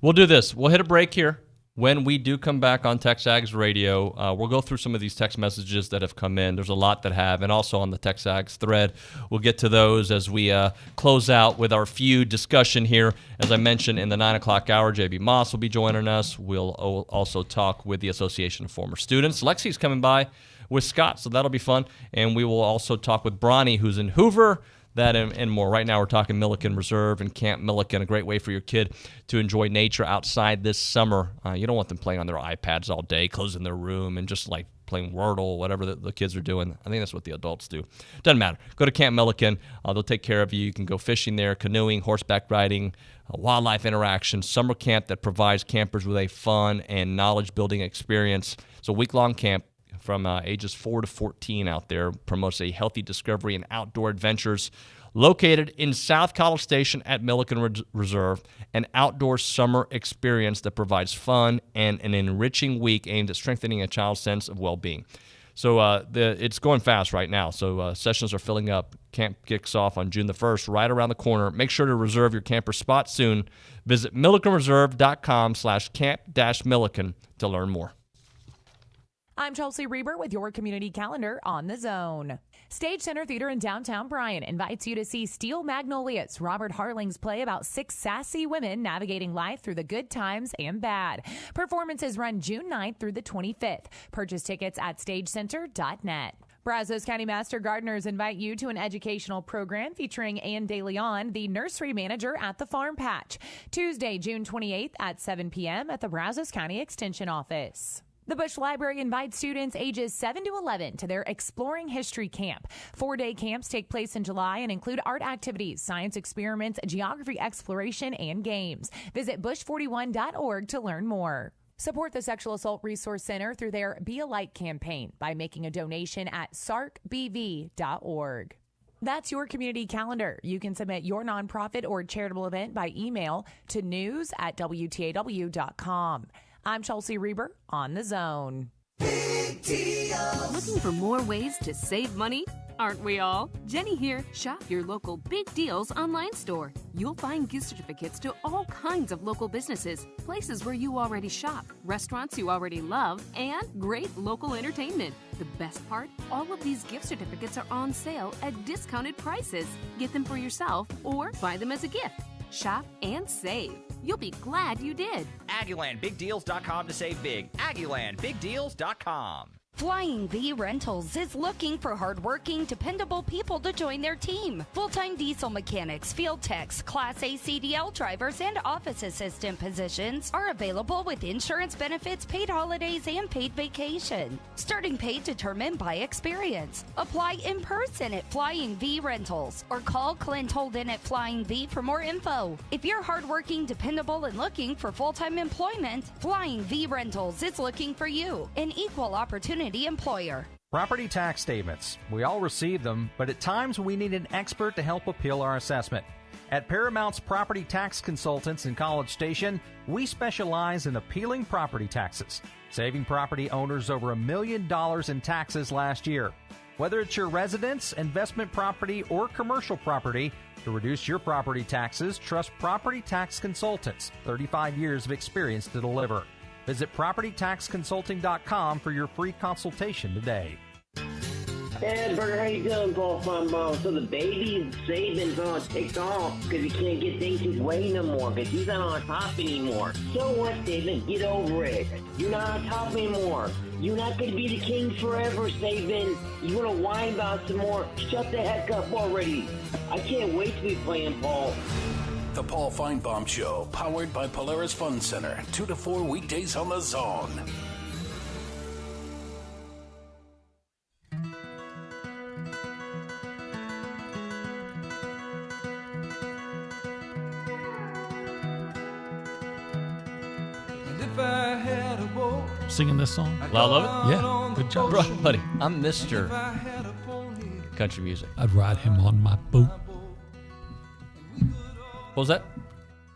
We'll do this. We'll hit a break here. When we do come back on TexAgs Radio, we'll go through some of these text messages that have come in. There's a lot that have, and also on the TexAgs thread. We'll get to those as we close out with our feud discussion here. As I mentioned, in the 9 o'clock hour, J.B. Moss will be joining us. We'll also talk with the Association of Former Students. Lexi's coming by with Scott, so that'll be fun. And we will also talk with Bronny, who's in Hoover, That and more. Right now we're talking Milliken Reserve and Camp Milliken, a great way for your kid to enjoy nature outside this summer. You don't want them playing on their iPads all day, closing their room, and just like playing Wordle, whatever the kids are doing. I think that's what the adults do. Doesn't matter. Go to Camp Milliken. They'll take care of you. You can go fishing there, canoeing, horseback riding, wildlife interaction, summer camp that provides campers with a fun and knowledge-building experience. It's a week-long camp from ages 4 to 14 out there. Promotes a healthy discovery and outdoor adventures. Located in South College Station at Milliken Reserve, an outdoor summer experience that provides fun and an enriching week aimed at strengthening a child's sense of well-being. So it's going fast right now. So sessions are filling up. Camp kicks off on June the 1st, right around the corner. Make sure to reserve your camper spot soon. Visit millikenreserve.com/camp-milliken to learn more. I'm Chelsea Reber with your community calendar on the Zone. Stage Center Theater in downtown Bryan invites you to see Steel Magnolias, Robert Harling's play about 6 sassy women navigating life through the good times and bad. Performances run June 9th through the 25th. Purchase tickets at stagecenter.net. Brazos County Master Gardeners invite you to an educational program featuring Ann DeLeon, the nursery manager at the Farm Patch. Tuesday, June 28th at 7 p.m. at the Brazos County Extension Office. The Bush Library invites students ages 7 to 11 to their Exploring History Camp. 4-day camps take place in July and include art activities, science experiments, geography exploration, and games. Visit bush41.org to learn more. Support the Sexual Assault Resource Center through their Be a Light campaign by making a donation at sarcbv.org. That's your community calendar. You can submit your nonprofit or charitable event by email to news@wtaw.com. I'm Chelsea Reber on the Zone. Looking for more ways to save money? Aren't we all? Jenny here. Shop your local Big Deals online store. You'll find gift certificates to all kinds of local businesses, places where you already shop, restaurants you already love, and great local entertainment. The best part? All of these gift certificates are on sale at discounted prices. Get them for yourself or buy them as a gift. Shop and save. You'll be glad you did. AggielandBigDeals.com to save big. AggielandBigDeals.com. Flying V Rentals is looking for hardworking, dependable people to join their team. Full-time diesel mechanics, field techs, Class A CDL drivers, and office assistant positions are available with insurance benefits, paid holidays, and paid vacation. Starting pay determined by experience. Apply in person at Flying V Rentals or call Clint Holden at Flying V for more info. If you're hardworking, dependable, and looking for full-time employment, Flying V Rentals is looking for you, an equal opportunity employer. Property tax statements. We all receive them, but at times we need an expert to help appeal our assessment. At Paramount's Property Tax Consultants in College Station, we specialize in appealing property taxes, saving property owners over $1 million in taxes last year. Whether it's your residence, investment property, or commercial property, to reduce your property taxes, trust Property Tax Consultants. 35 years of experience to deliver. Visit PropertyTaxConsulting.com for your free consultation today. Hey, Burger, how you doing, Paul Fun Mom? So the baby's savings on ticked off because he can't get things his way no more because he's not on top anymore. So what, Saban? Get over it. You're not on top anymore. You're not going to be the king forever, Saban. You want to whine about some more? Shut the heck up already. I can't wait to be playing Paul. The Paul Feinbaum Show, powered by Polaris Fun Center, 2 to 4 weekdays on the Zone. Singing this song? I love it. Yeah, good job. Bro, buddy, I'm Mr. Country Music. I'd ride him on my boat. What was that?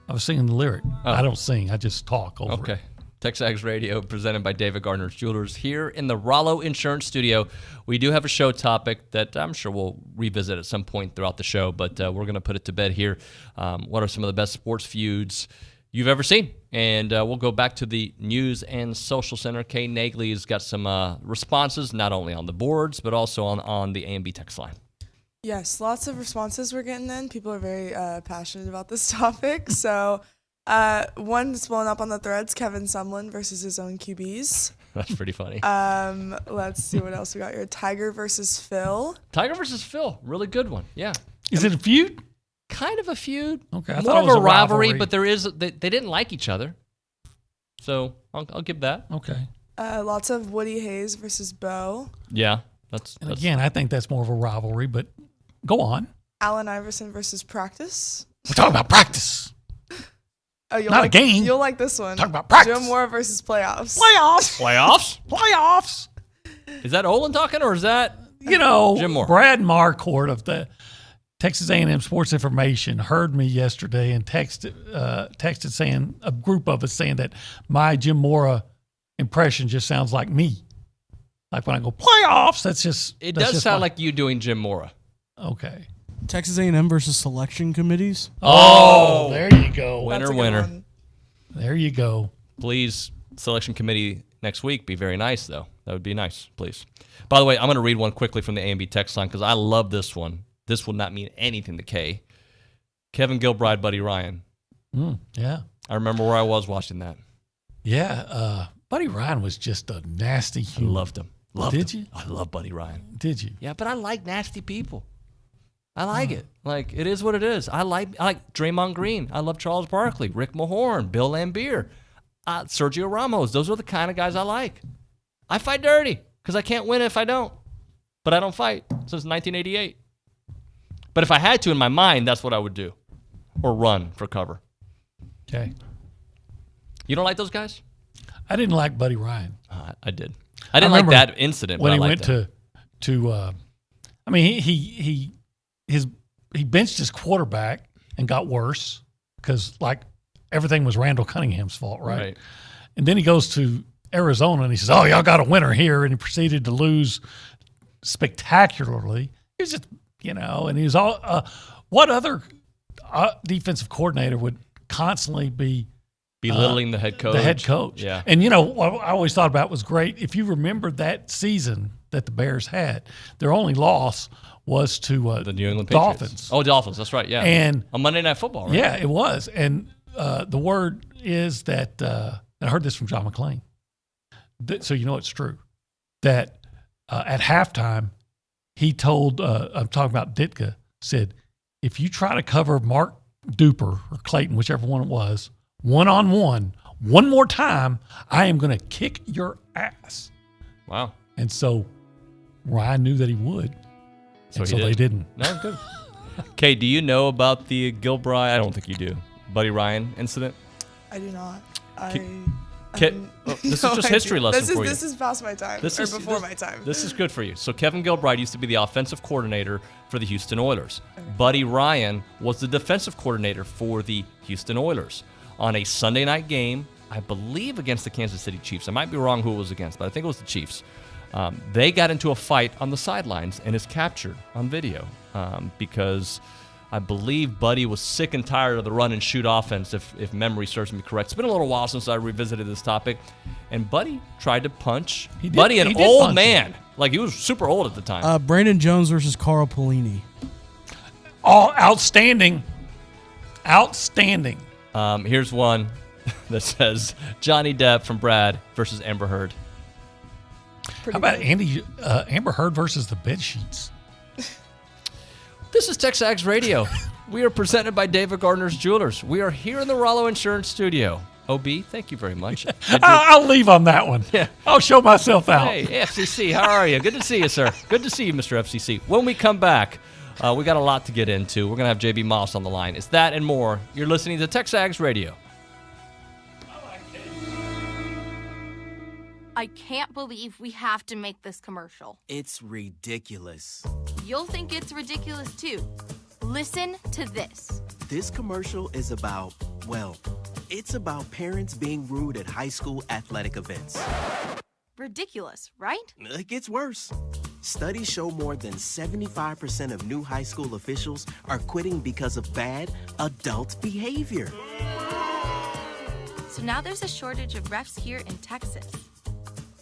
I was singing the lyric. Oh. I don't sing. I just talk over Okay. it. TexAgs Radio, presented by David Gardner's Jewelers here in the Rollo Insurance Studio. We do have a show topic that I'm sure we'll revisit at some point throughout the show, but we're going to put it to bed here. What are some of the best sports feuds you've ever seen? And we'll go back to the News and Social Center. Kay Nagley has got some responses, not only on the boards, but also on the A&B text line. Yes, lots of responses we're getting in. People are very passionate about this topic. So one that's blowing up on the threads, Kevin Sumlin versus his own QBs. That's pretty funny. Let's see what else we got here. Tiger versus Phil. Tiger versus Phil. Really good one. Yeah. Is it a feud? Kind of a feud. Okay, I More thought of it was a a rivalry, rivalry. but they didn't like each other. So I'll give that. Okay. Lots of Woody Hayes versus Bo. Yeah, that's Again, I think that's more of a rivalry, but go on. Allen Iverson versus Practice. We're talking about practice. Oh, you'll Not a like, game. You'll like this one. Talking about practice. Joe Moore versus Playoffs. Playoffs. Is that Olin talking, or is that Jim Moore? Brad Marcourt of the Texas A&M Sports Information heard me yesterday and texted saying, a group of us saying that my Jim Mora impression just sounds like me. Like when I go playoffs, that's just sound like you doing Jim Mora. Okay. Texas A&M versus selection committees. Oh, there you go. Winner. There you go. Please, selection committee next week, be very nice, though. That would be nice, please. By the way, I'm going to read one quickly from the A&B text line because I love this one. This will not mean anything to Kay. Kevin Gilbride, Buddy Ryan. Yeah. I remember where I was watching that. Yeah. Buddy Ryan was just a nasty human. I loved him. Did you? I love Buddy Ryan. Did you? Yeah, but I like nasty people. I like it. Like, it is what it is. I like Draymond Green. I love Charles Barkley, Rick Mahorn, Bill Laimbeer, Sergio Ramos. Those are the kind of guys I like. I fight dirty because I can't win if I don't. But I don't fight since 1988. But if I had to in my mind, that's what I would do. Or run for cover. Okay. You don't like those guys? I didn't like Buddy Ryan. I did. I didn't like that incident. When but he I went liked to I mean, he benched his quarterback and got worse because like everything was Randall Cunningham's fault, right? And then he goes to Arizona and he says, "Oh, y'all got a winner here," and he proceeded to lose spectacularly. He was just, and he was all. What other defensive coordinator would constantly be belittling the head coach? The head coach, yeah. And what I always thought about was great. If you remember that season that the Bears had, their only loss was to the New England Dolphins. Patriots. Oh, Dolphins. That's right. Yeah. And on Monday Night Football, right? Yeah, it was. And the word is that I heard this from John McClain. So it's true that at halftime he told I'm talking about Ditka, said, if you try to cover Mark Duper or Clayton, whichever one it was, one-on-one one more time, I am going to kick your ass. Wow. And so Ryan knew that he would. So they didn't. No, good. Kay, do you know about the Gilbride? I don't think you do. Buddy Ryan incident? I do not. This is just history lesson for you. This is past my time, before my time. This is good for you. So Kevin Gilbride used to be the offensive coordinator for the Houston Oilers. Buddy Ryan was the defensive coordinator for the Houston Oilers. On a Sunday night game, I believe against the Kansas City Chiefs. I might be wrong who it was against, but I think it was the Chiefs. They got into a fight on the sidelines and is captured on video because I believe Buddy was sick and tired of the run and shoot offense, if memory serves me correct. It's been a little while since I revisited this topic. And Buddy tried to punch. Buddy, an old man. Like, he was super old at the time. Brandon Jones versus Carl Pelini. Oh, outstanding. Outstanding. Here's one that says Johnny Depp from Brad versus Amber Heard. How about Amber Heard versus the bed sheets? This is TexAgs Radio. We are presented by David Gardner's Jewelers. We are here in the Rollo Insurance Studio. OB, thank you very much. I'll leave on that one. Yeah. I'll show myself out. Hey, FCC, how are you? Good to see you, sir. Good to see you, Mr. FCC. When we come back, we got a lot to get into. We're going to have JB Moss on the line. It's that and more. You're listening to TexAgs Radio. I can't believe we have to make this commercial. It's ridiculous. You'll think it's ridiculous too. Listen to this. This commercial is about, it's about parents being rude at high school athletic events. Ridiculous, right? It gets worse. Studies show more than 75% of new high school officials are quitting because of bad adult behavior. So now there's a shortage of refs here in Texas.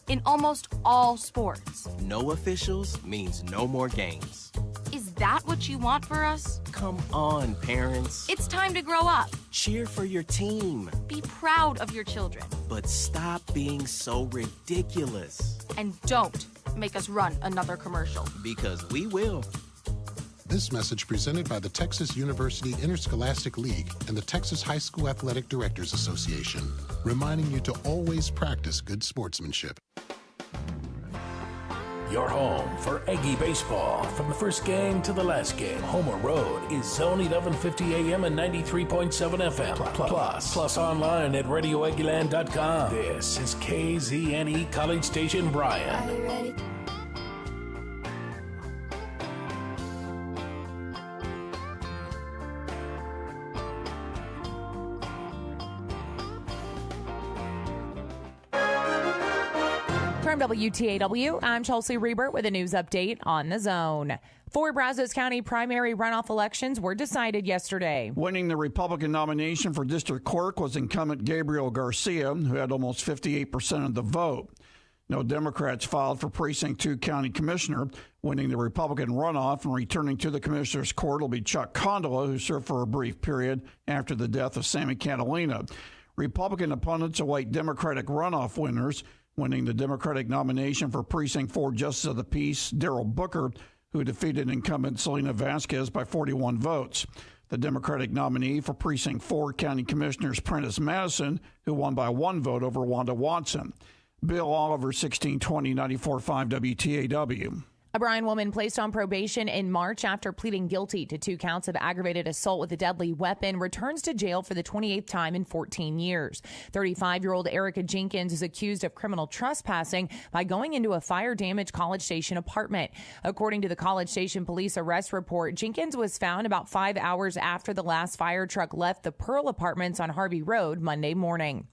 In almost all sports. No officials means no more games. Is that what you want for us? Come on, parents. It's time to grow up. Cheer for your team. Be proud of your children. But stop being so ridiculous. And don't make us run another commercial. Because we will. This message presented by the Texas University Interscholastic League and the Texas High School Athletic Directors Association, reminding you to always practice good sportsmanship. Your home for Aggie baseball. From the first game to the last game, home or road is Zone 1150 AM and 93.7 FM. Plus online at radioaggieland.com. This is KZNE College Station Bryan. Are you ready? From WTAW, I'm Chelsea Reber with a news update on the Zone. 4 Brazos County primary runoff elections were decided yesterday. Winning the Republican nomination for district clerk was incumbent Gabriel Garcia, who had almost 58% of the vote. No Democrats filed for Precinct 2 county commissioner. Winning the Republican runoff and returning to the commissioner's court will be Chuck Condola, who served for a brief period after the death of Sammy Catalina. Republican opponents await Democratic runoff winners. Winning the Democratic nomination for Precinct 4 Justice of the Peace, Darrell Booker, who defeated incumbent Selena Vasquez by 41 votes. The Democratic nominee for Precinct 4 County Commissioner is Prentice Madison, who won by 1 vote over Wanda Watson. Bill Oliver, 1620 94.5 WTAW. A Bryan woman placed on probation in March after pleading guilty to 2 counts of aggravated assault with a deadly weapon returns to jail for the 28th time in 14 years. 35-year-old Erica Jenkins is accused of criminal trespassing by going into a fire-damaged College Station apartment. According to the College Station police arrest report, Jenkins was found about 5 hours after the last fire truck left the Pearl Apartments on Harvey Road Monday morning.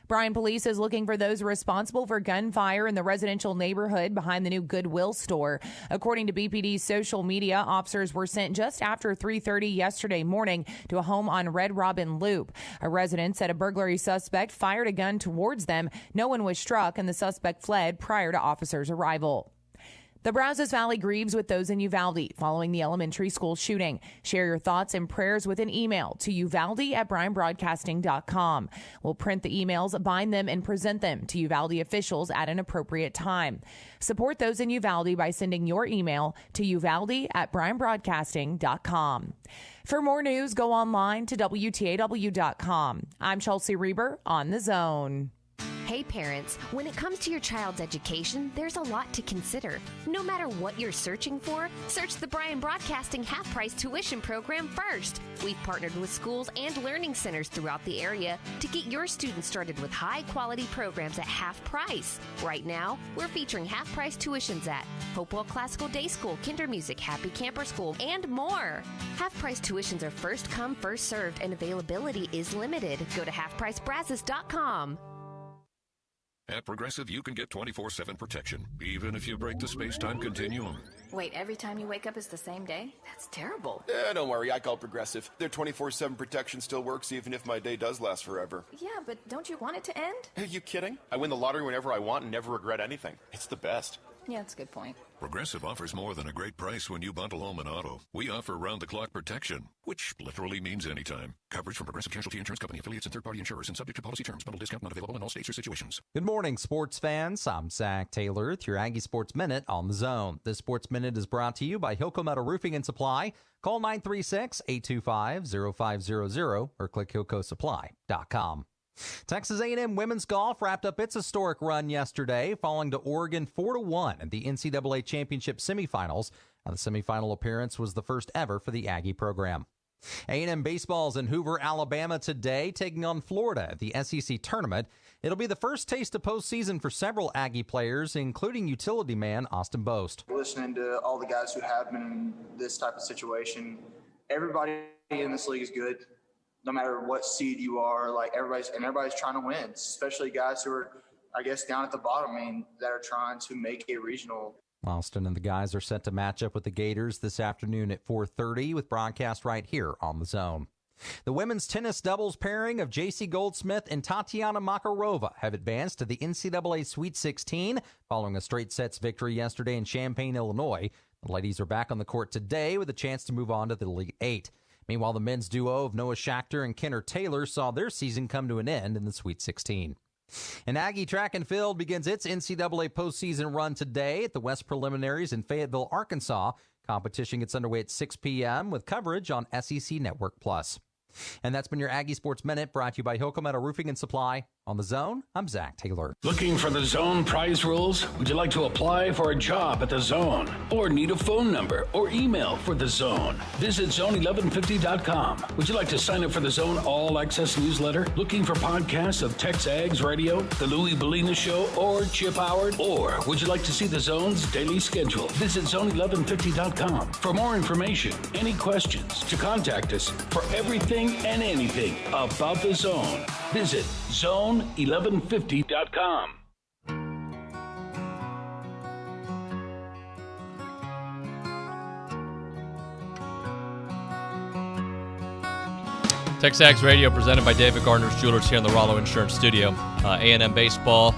Bryan police is looking for those responsible for gunfire in the residential neighborhood behind the new Goodwill store. According to BPD's social media, officers were sent just after 3:30 yesterday morning to a home on Red Robin Loop. A resident said a burglary suspect fired a gun towards them. No one was struck, and the suspect fled prior to officers' arrival. The Brazos Valley grieves with those in Uvalde following the elementary school shooting. Share your thoughts and prayers with an email to uvalde@bryanbroadcasting.com. We'll print the emails, bind them, and present them to Uvalde officials at an appropriate time. Support those in Uvalde by sending your email to uvalde@bryanbroadcasting.com. For more news, go online to WTAW.com. I'm Chelsea Reber on The Zone. Hey parents, when it comes to your child's education, there's a lot to consider. No matter what you're searching for, search the Bryan Broadcasting half-price tuition program first. We've partnered with schools and learning centers throughout the area to get your students started with high-quality programs at half price. Right now, we're featuring half-price tuitions at Hopewell Classical Day School, Kinder Music, Happy Camper School, and more. Half-price tuitions are first come, first served, and availability is limited. Go to halfpricebrazos.com. At Progressive, you can get 24/7 protection, even if you break the space-time continuum. Wait, every time you wake up is the same day? That's terrible. Don't worry, I call Progressive. Their 24/7 protection still works even if my day does last forever. Yeah, but don't you want it to end? Are you kidding? I win the lottery whenever I want and never regret anything. It's the best. Yeah, that's a good point. Progressive offers more than a great price when you bundle home and auto. We offer round-the-clock protection, which literally means anytime. Coverage from Progressive Casualty Insurance Company, affiliates, and third-party insurers, and subject to policy terms. Bundle discount not available in all states or situations. Good morning, sports fans. I'm Zach Taylor with your Aggie Sports Minute on The Zone. This Sports Minute is brought to you by Hilco Metal Roofing and Supply. Call 936-825-0500 or click HilcoSupply.com. Texas A&M women's golf wrapped up its historic run yesterday, falling to Oregon 4-1 in the NCAA championship semifinals. Now, the semifinal appearance was the first ever for the Aggie program. A&M baseball's in Hoover, Alabama today, taking on Florida at the SEC tournament. It'll be the first taste of postseason for several Aggie players, including utility man Austin Boast. Listening to all the guys who have been in this type of situation, everybody in this league is good. No matter what seed you are, everybody's trying to win, especially guys who are, I guess, down at the bottom, that are trying to make a regional. Austin and the guys are set to match up with the Gators this afternoon at 4:30 with broadcast right here on The Zone. The women's tennis doubles pairing of J.C. Goldsmith and Tatiana Makarova have advanced to the NCAA Sweet 16 following a straight sets victory yesterday in Champaign, Illinois. The ladies are back on the court today with a chance to move on to the Elite Eight. Meanwhile, the men's duo of Noah Schachter and Kenner Taylor saw their season come to an end in the Sweet 16. And Aggie Track and Field begins its NCAA postseason run today at the West Preliminaries in Fayetteville, Arkansas. Competition gets underway at 6 p.m. with coverage on SEC Network Plus. And that's been your Aggie Sports Minute, brought to you by Hilco Metal Roofing and Supply. On The Zone, I'm Zach Taylor. Looking for The Zone prize rules? Would you like to apply for a job at The Zone? Or need a phone number or email for The Zone? Visit zone1150.com. Would you like to sign up for The Zone All Access newsletter? Looking for podcasts of TexAgs Radio, The Louie Bellina Show, or Chip Howard? Or would you like to see The Zone's daily schedule? Visit zone1150.com. For more information, any questions, to contact us for everything and anything about The Zone, visit zone1150.com. TexAgs Radio presented by David Gardner's Jewelers here in the Rollo Insurance Studio. A&M baseball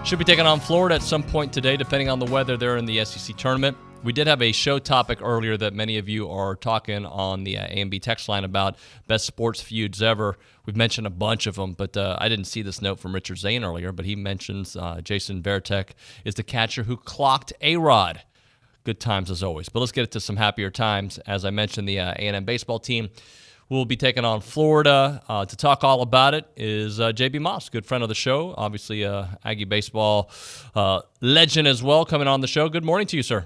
should be taking on Florida at some point today, depending on the weather there in the SEC tournament. We did have a show topic earlier that many of you are talking on the A&B text line about best sports feuds ever. We've mentioned a bunch of them, but I didn't see this note from Richard Zane earlier, but he mentions Jason Varitek is the catcher who clocked A-Rod. Good times as always. But let's get to some happier times. As I mentioned, the A&M baseball team will be taking on Florida. To talk all about it is J.B. Moss, good friend of the show, obviously Aggie baseball legend as well, coming on the show. Good morning to you, sir.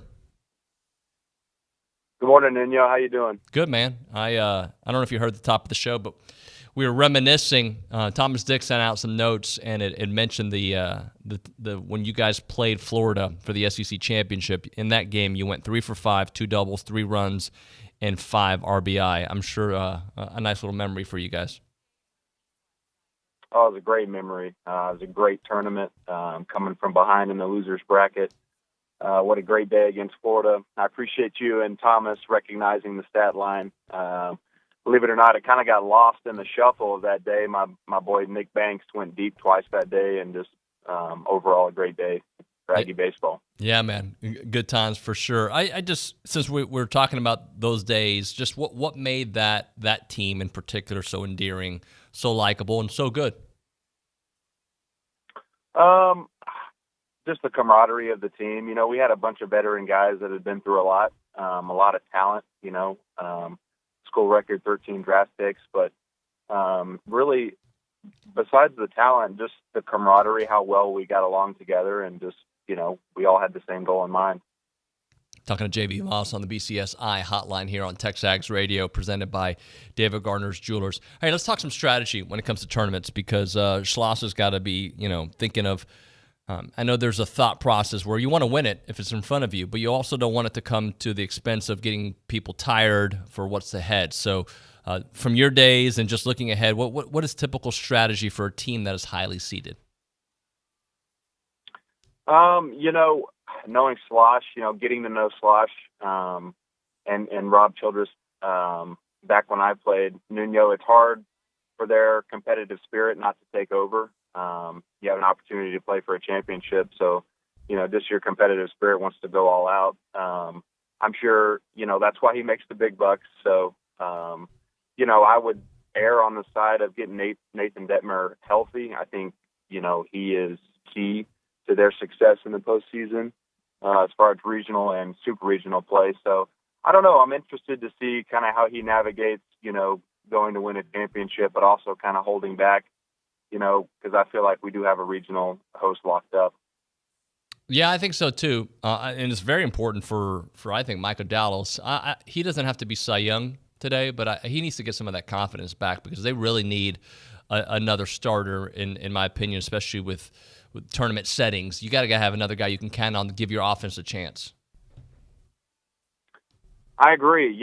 Good morning, Nuño. How you doing? Good, man. I don't know if you heard the top of the show, but we were reminiscing. Thomas Dick sent out some notes, and it mentioned the when you guys played Florida for the SEC championship. In that game, you went 3 for 5, 2 doubles, 3 runs, and 5 RBI. I'm sure a nice little memory for you guys. Oh, it was a great memory. It was a great tournament, coming from behind in the losers bracket. What a great day against Florida. I appreciate you and Thomas recognizing the stat line. Believe it or not, it kind of got lost in the shuffle of that day. My boy Nick Banks went deep twice that day, and just overall a great day for Aggie baseball. Yeah, man. Good times for sure. I just, since we're talking about those days, just what made that team in particular so endearing, so likable, and so good? Just the camaraderie of the team. You know, we had a bunch of veteran guys that had been through a lot of talent, school record 13 draft picks, but really, besides the talent, just the camaraderie, how well we got along together, and just, we all had the same goal in mind. Talking to J.B. Moss on the BCSI hotline here on TexAgs Radio, presented by David Gardner's Jewelers. Hey, let's talk some strategy when it comes to tournaments, because Schloss has got to be, thinking of, I know there's a thought process where you want to win it if it's in front of you, but you also don't want it to come to the expense of getting people tired for what's ahead. So from your days and just looking ahead, what is typical strategy for a team that is highly seeded? Knowing Slosh, getting to know Slosh, and Rob Childress, back when I played, Nuño, it's hard for their competitive spirit not to take over. You have an opportunity to play for a championship, so, just your competitive spirit wants to go all out. I'm sure, that's why he makes the big bucks. So, I would err on the side of getting Nathan Detmer healthy. I think, he is key to their success in the postseason, as far as regional and super regional play. So I don't know. I'm interested to see kind of how he navigates, going to win a championship, but also kind of holding back, because I feel like we do have a regional host locked up. Yeah, I think so too. And it's very important for I think, Michael Dallas. He doesn't have to be Cy Young today, but he needs to get some of that confidence back, because they really need another starter, in my opinion, especially with tournament settings. You got to have another guy you can count on to give your offense a chance. I agree.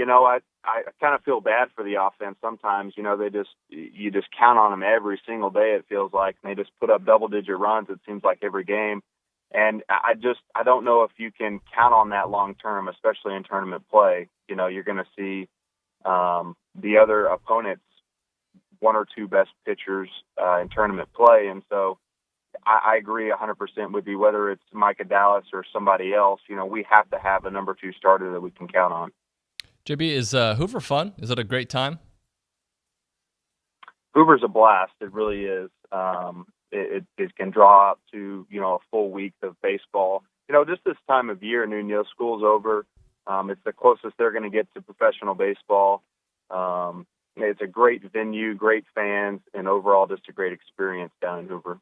I kind of feel bad for the offense sometimes. You just count on them every single day, it feels like, and they just put up double-digit runs, it seems like, every game. And I don't know if you can count on that long-term, especially in tournament play. You're going to see the other opponent's 1 or 2 best pitchers in tournament play. And so I agree 100% with you, whether it's Micah Dallas or somebody else. We have to have a number 2 starter that we can count on. JB, is Hoover fun? Is it a great time? Hoover's a blast. It really is. It can draw up to, a full week of baseball. Just this time of year, Nuño, school's over. It's the closest they're going to get to professional baseball. It's a great venue, great fans, and overall just a great experience down in Hoover.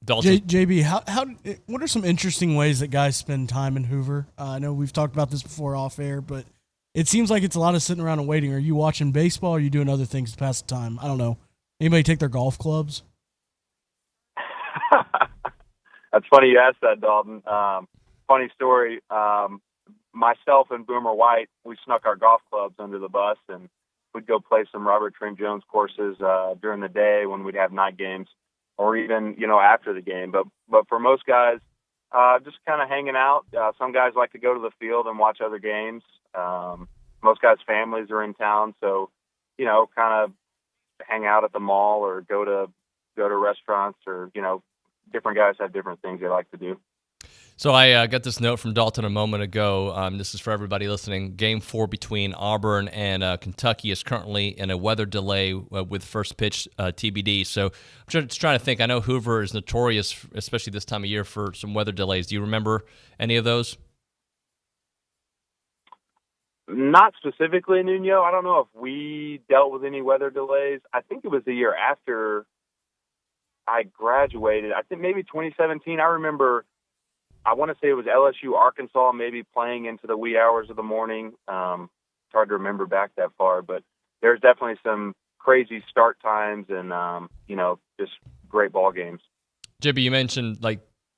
JB, what are some interesting ways that guys spend time in Hoover? I know we've talked about this before off air, but it seems like it's a lot of sitting around and waiting. Are you watching baseball, or are you doing other things to pass the time? I don't know. Anybody take their golf clubs? That's funny you asked that, Dalton. Funny story. Myself and Boomer White, we snuck our golf clubs under the bus, and we'd go play some Robert Trent Jones courses during the day when we'd have night games, or even after the game. But for most guys, just kind of hanging out. Some guys like to go to the field and watch other games. Most guys' families are in town, so kind of hang out at the mall or go to restaurants, or different guys have different things they like to do. So I got this note from Dalton a moment ago. This is for everybody listening. Game 4 between Auburn and Kentucky is currently in a weather delay with first pitch TBD. So I'm just trying to think. I know Hoover is notorious, especially this time of year, for some weather delays. Do you remember any of those? Not specifically, Nuño. I don't know if we dealt with any weather delays. I think it was the year after I graduated. I think maybe 2017. I remember, I want to say it was LSU, Arkansas, maybe playing into the wee hours of the morning. It's hard to remember back that far, but there's definitely some crazy start times and, just great ball games. JB, you mentioned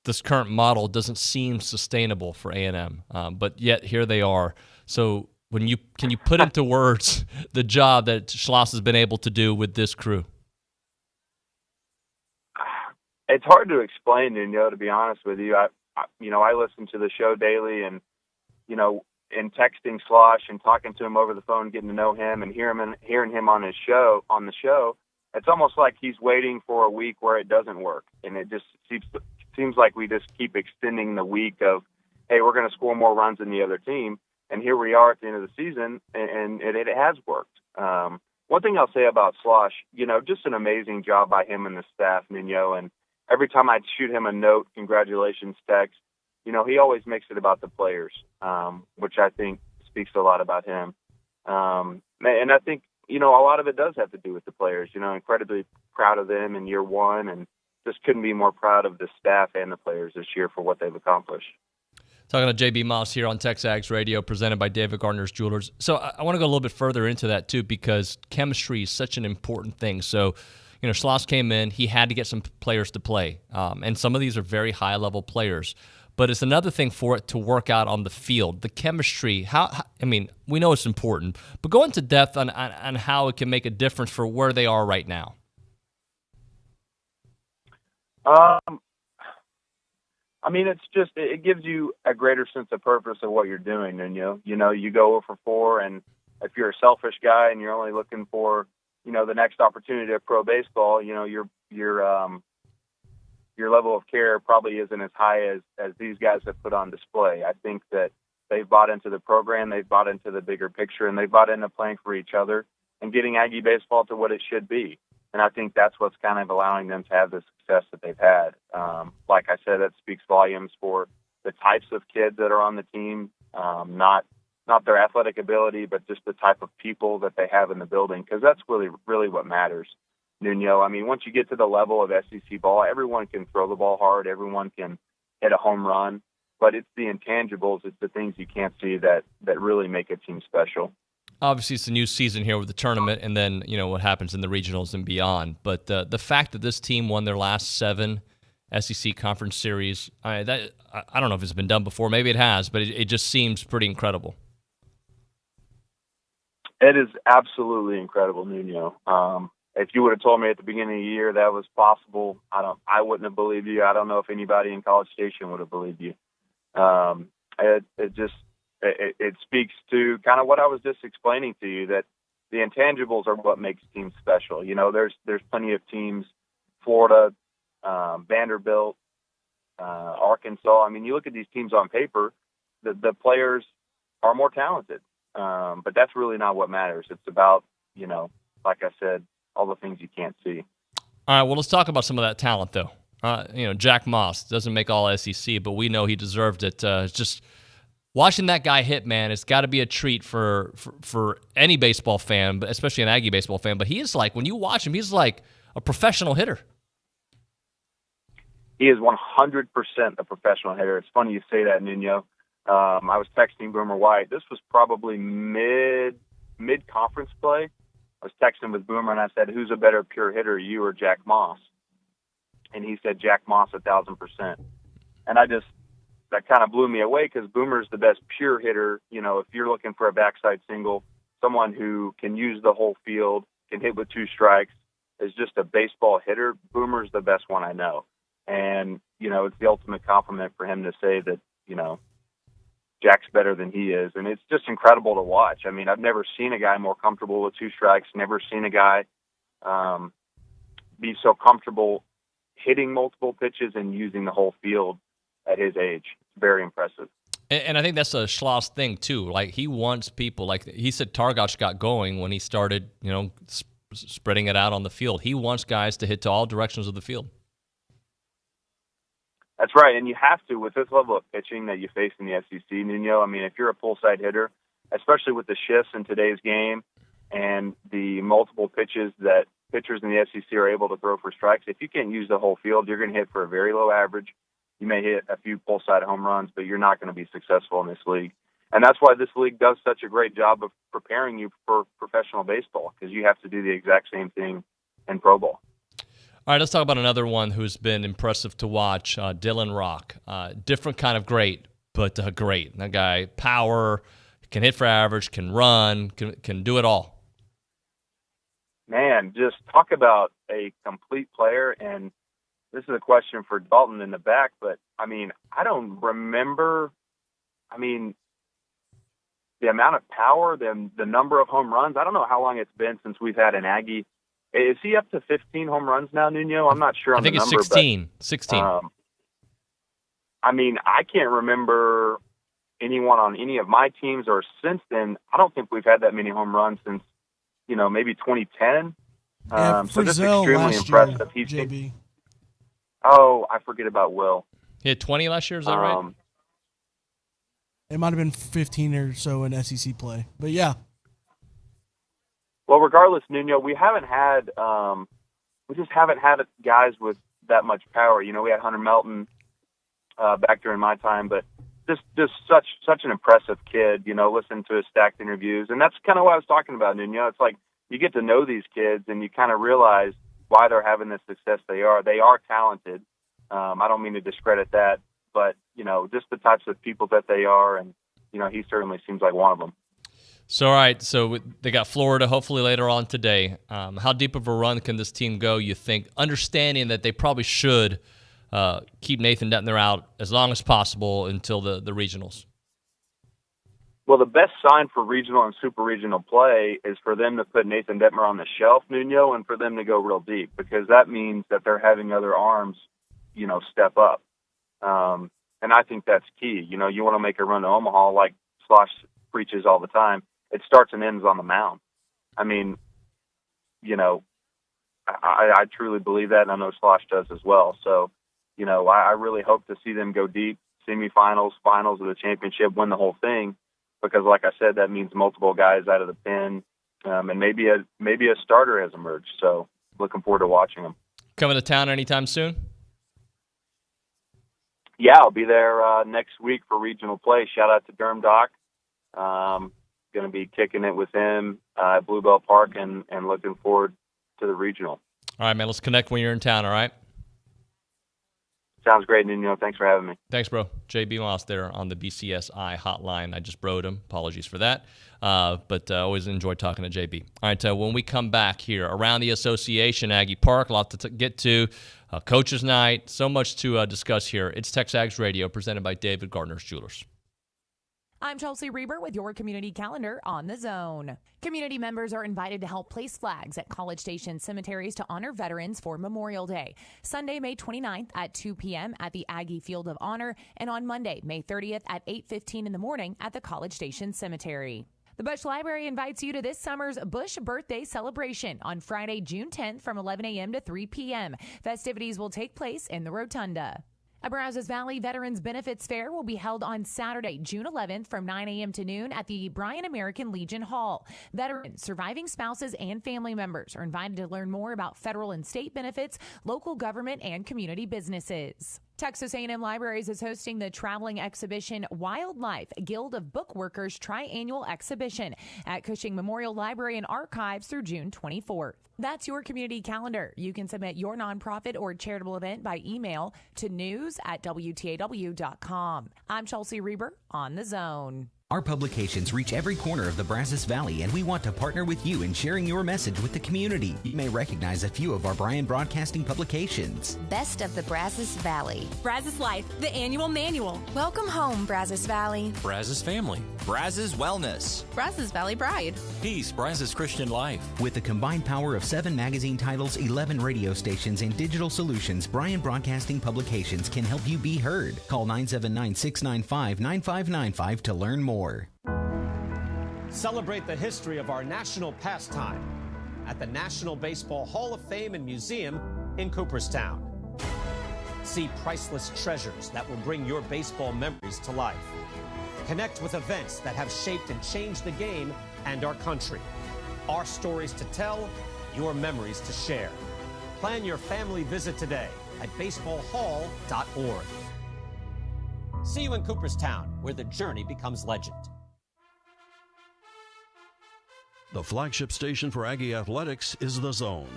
this current model doesn't seem sustainable for A&M, but yet here they are. So can you put into words the job that Schloss has been able to do with this crew? It's hard to explain, to be honest with you. I listen to the show daily, and, in texting Slosh and talking to him over the phone, getting to know him and hearing him on the show, it's almost like he's waiting for a week where it doesn't work. And it just seems like we just keep extending the week of, hey, we're going to score more runs than the other team. And here we are at the end of the season, and it has worked. One thing I'll say about Slosh, just an amazing job by him and the staff, Nuño, and every time I shoot him a note, congratulations text, he always makes it about the players, which I think speaks a lot about him. And I think, a lot of it does have to do with the players, incredibly proud of them in year one, and just couldn't be more proud of the staff and the players this year for what they've accomplished. Talking to JB Moss here on TexAgs Radio, presented by David Gardner's Jewelers. So I want to go a little bit further into that, too, because chemistry is such an important thing. So, Schloss came in, he had to get some players to play. And some of these are very high-level players. But it's another thing for it to work out on the field. The chemistry, we know it's important, but go into depth on how it can make a difference for where they are right now. It gives you a greater sense of purpose of what you're doing. And, you go 0 for 4, and if you're a selfish guy and you're only looking for, the next opportunity at pro baseball, your level of care probably isn't as high as these guys have put on display. I think that they've bought into the program, they've bought into the bigger picture, and they've bought into playing for each other and getting Aggie baseball to what it should be. And I think that's what's kind of allowing them to have the success that they've had. Like I said, that speaks volumes for the types of kids that are on the team, not their athletic ability, but just the type of people that they have in the building, because that's really what matters, Nuño. Once you get to the level of SEC ball, everyone can throw the ball hard, everyone can hit a home run, but it's the intangibles, it's the things you can't see that really make a team special. Obviously, it's a new season here with the tournament, and then what happens in the regionals and beyond. But the fact that this team won their last 7 SEC conference series, I don't know if it's been done before. Maybe it has, but it just seems pretty incredible. It is absolutely incredible, Nuño. If you would have told me at the beginning of the year that was possible, I wouldn't have believed you. I don't know if anybody in College Station would have believed you. It speaks to kind of what I was just explaining to you, that the intangibles are what makes teams special. There's plenty of teams, Florida, Vanderbilt, Arkansas. You look at these teams on paper, the players are more talented, but that's really not what matters. It's about, like I said, all the things you can't see. All right, well, let's talk about some of that talent, though. Jack Moss doesn't make all SEC, but we know he deserved it. Just watching that guy hit, man, it's got to be a treat for any baseball fan, but especially an Aggie baseball fan. But he is like, when you watch him, he's like a professional hitter. He is 100% a professional hitter. It's funny you say that, Nuño. I was texting Boomer White. This was probably mid-conference play. I was texting with Boomer, and I said, who's a better pure hitter, you or Jack Moss? And he said, Jack Moss, 1,000%. And that kind of blew me away because Boomer's the best pure hitter. You know, if you're looking for a backside single, someone who can use the whole field, can hit with 2 strikes, is just a baseball hitter, Boomer's the best one I know. And, you know, it's the ultimate compliment for him to say that, you know, Jack's better than he is. And it's just incredible to watch. I mean, I've never seen a guy more comfortable with 2 strikes, never seen a guy be so comfortable hitting multiple pitches and using the whole field at his age. It's very impressive. And I think that's a Schloss thing, too. Like, he wants people, like he said Targac got going when he started, you know, spreading it out on the field. He wants guys to hit to all directions of the field. That's right, and you have to with this level of pitching that you face in the SEC, Nuño. I mean, if you're a pull-side hitter, especially with the shifts in today's game and the multiple pitches that pitchers in the SEC are able to throw for strikes, if you can't use the whole field, you're going to hit for a very low average. You may hit a few pull-side home runs, but you're not going to be successful in this league. And that's why this league does such a great job of preparing you for professional baseball, because you have to do the exact same thing in pro ball. All right, let's talk about another one who's been impressive to watch, Dylan Rock. Different kind of great, but great. That guy, power, can hit for average, can run, can do it all. Man, just talk about a complete player. And this is a question for Dalton in the back, but, I mean, I don't remember, the amount of power, the number of home runs. I don't know how long it's been since we've had an Aggie. Is he up to 15 home runs now, Nuño? I'm not sure on the number. I think it's 16. 16. I can't remember anyone on any of my teams or since then. I don't think we've had that many home runs since, maybe 2010. So just extremely impressive. JB. Oh, I forget about Will. He had 20 last year, is that right? It might have been 15 or so in SEC play. But, yeah. Well, regardless, Nuño, we just haven't had guys with that much power. We had Hunter Melton back during my time, but just such an impressive kid, listen to his stacked interviews. And that's kind of what I was talking about, Nuño. It's like you get to know these kids and you kind of realize why they're having the success they are. They are talented. I don't mean to discredit that, but, just the types of people that they are. And, he certainly seems like one of them. So, all right, so they got Florida hopefully later on today. How deep of a run can this team go, you think, understanding that they probably should keep Nathan Detmer out as long as possible until the regionals? Well, the best sign for regional and super regional play is for them to put Nathan Detmer on the shelf, Nuño, and for them to go real deep, because that means that they're having other arms, step up. And I think that's key. You want to make a run to Omaha like Slosh preaches all the time. It starts and ends on the mound. I truly believe that, and I know Slosh does as well. So, I really hope to see them go deep, semifinals, finals of the championship, win the whole thing, because like I said, that means multiple guys out of the pen, and maybe a starter has emerged. So looking forward to watching them. Coming to town anytime soon? Yeah, I'll be there next week for regional play. Shout out to Durham Doc. Going to be kicking it with him at Bluebell Park and looking forward to the regional. All right, man. Let's connect when you're in town, all right? Sounds great, Nuño. Thanks for having me. Thanks, bro. JB Moss there on the BCSI hotline. I just broed him. Apologies for that. But always enjoy talking to JB. All right, when we come back here around the association, Aggie Park, a lot to get to. Coaches Night, so much to discuss here. It's TexAgs Radio, presented by David Gardner's Jewelers. I'm Chelsea Reber with your community calendar on the Zone. Community members are invited to help place flags at College Station cemeteries to honor veterans for Memorial Day. Sunday, May 29th at 2 p.m. at the Aggie Field of Honor, and on Monday, May 30th at 8:15 in the morning at the College Station Cemetery. The Bush Library invites you to this summer's Bush Birthday Celebration on Friday, June 10th from 11 a.m. to 3 p.m. Festivities will take place in the Rotunda. A Brazos Valley Veterans Benefits Fair will be held on Saturday, June 11th from 9 a.m. to noon at the Bryan American Legion Hall. Veterans, surviving spouses, and family members are invited to learn more about federal and state benefits, local government, and community businesses. Texas A&M Libraries is hosting the traveling exhibition Wildlife Guild of Bookworkers Triannual Exhibition at Cushing Memorial Library and Archives through June 24th. That's your community calendar. You can submit your nonprofit or charitable event by email to news@WTAW.com. I'm Chelsea Reber on The Zone. Our publications reach every corner of the Brazos Valley, and we want to partner with you in sharing your message with the community. You may recognize a few of our Bryan Broadcasting publications. Best of the Brazos Valley. Brazos Life, the annual manual. Welcome home, Brazos Valley. Brazos Family. Brazos Wellness. Brazos Valley Bride. Peace, Brazos Christian Life. With the combined power of 7 magazine titles, 11 radio stations, and digital solutions, Bryan Broadcasting Publications can help you be heard. Call 979-695-9595 to learn more. Celebrate the history of our national pastime at the National Baseball Hall of Fame and Museum in Cooperstown. See priceless treasures that will bring your baseball memories to life. Connect with events that have shaped and changed the game and our country. Our stories to tell, your memories to share. Plan your family visit today at baseballhall.org. See you in Cooperstown, where the journey becomes legend. The flagship station for Aggie Athletics is The Zone.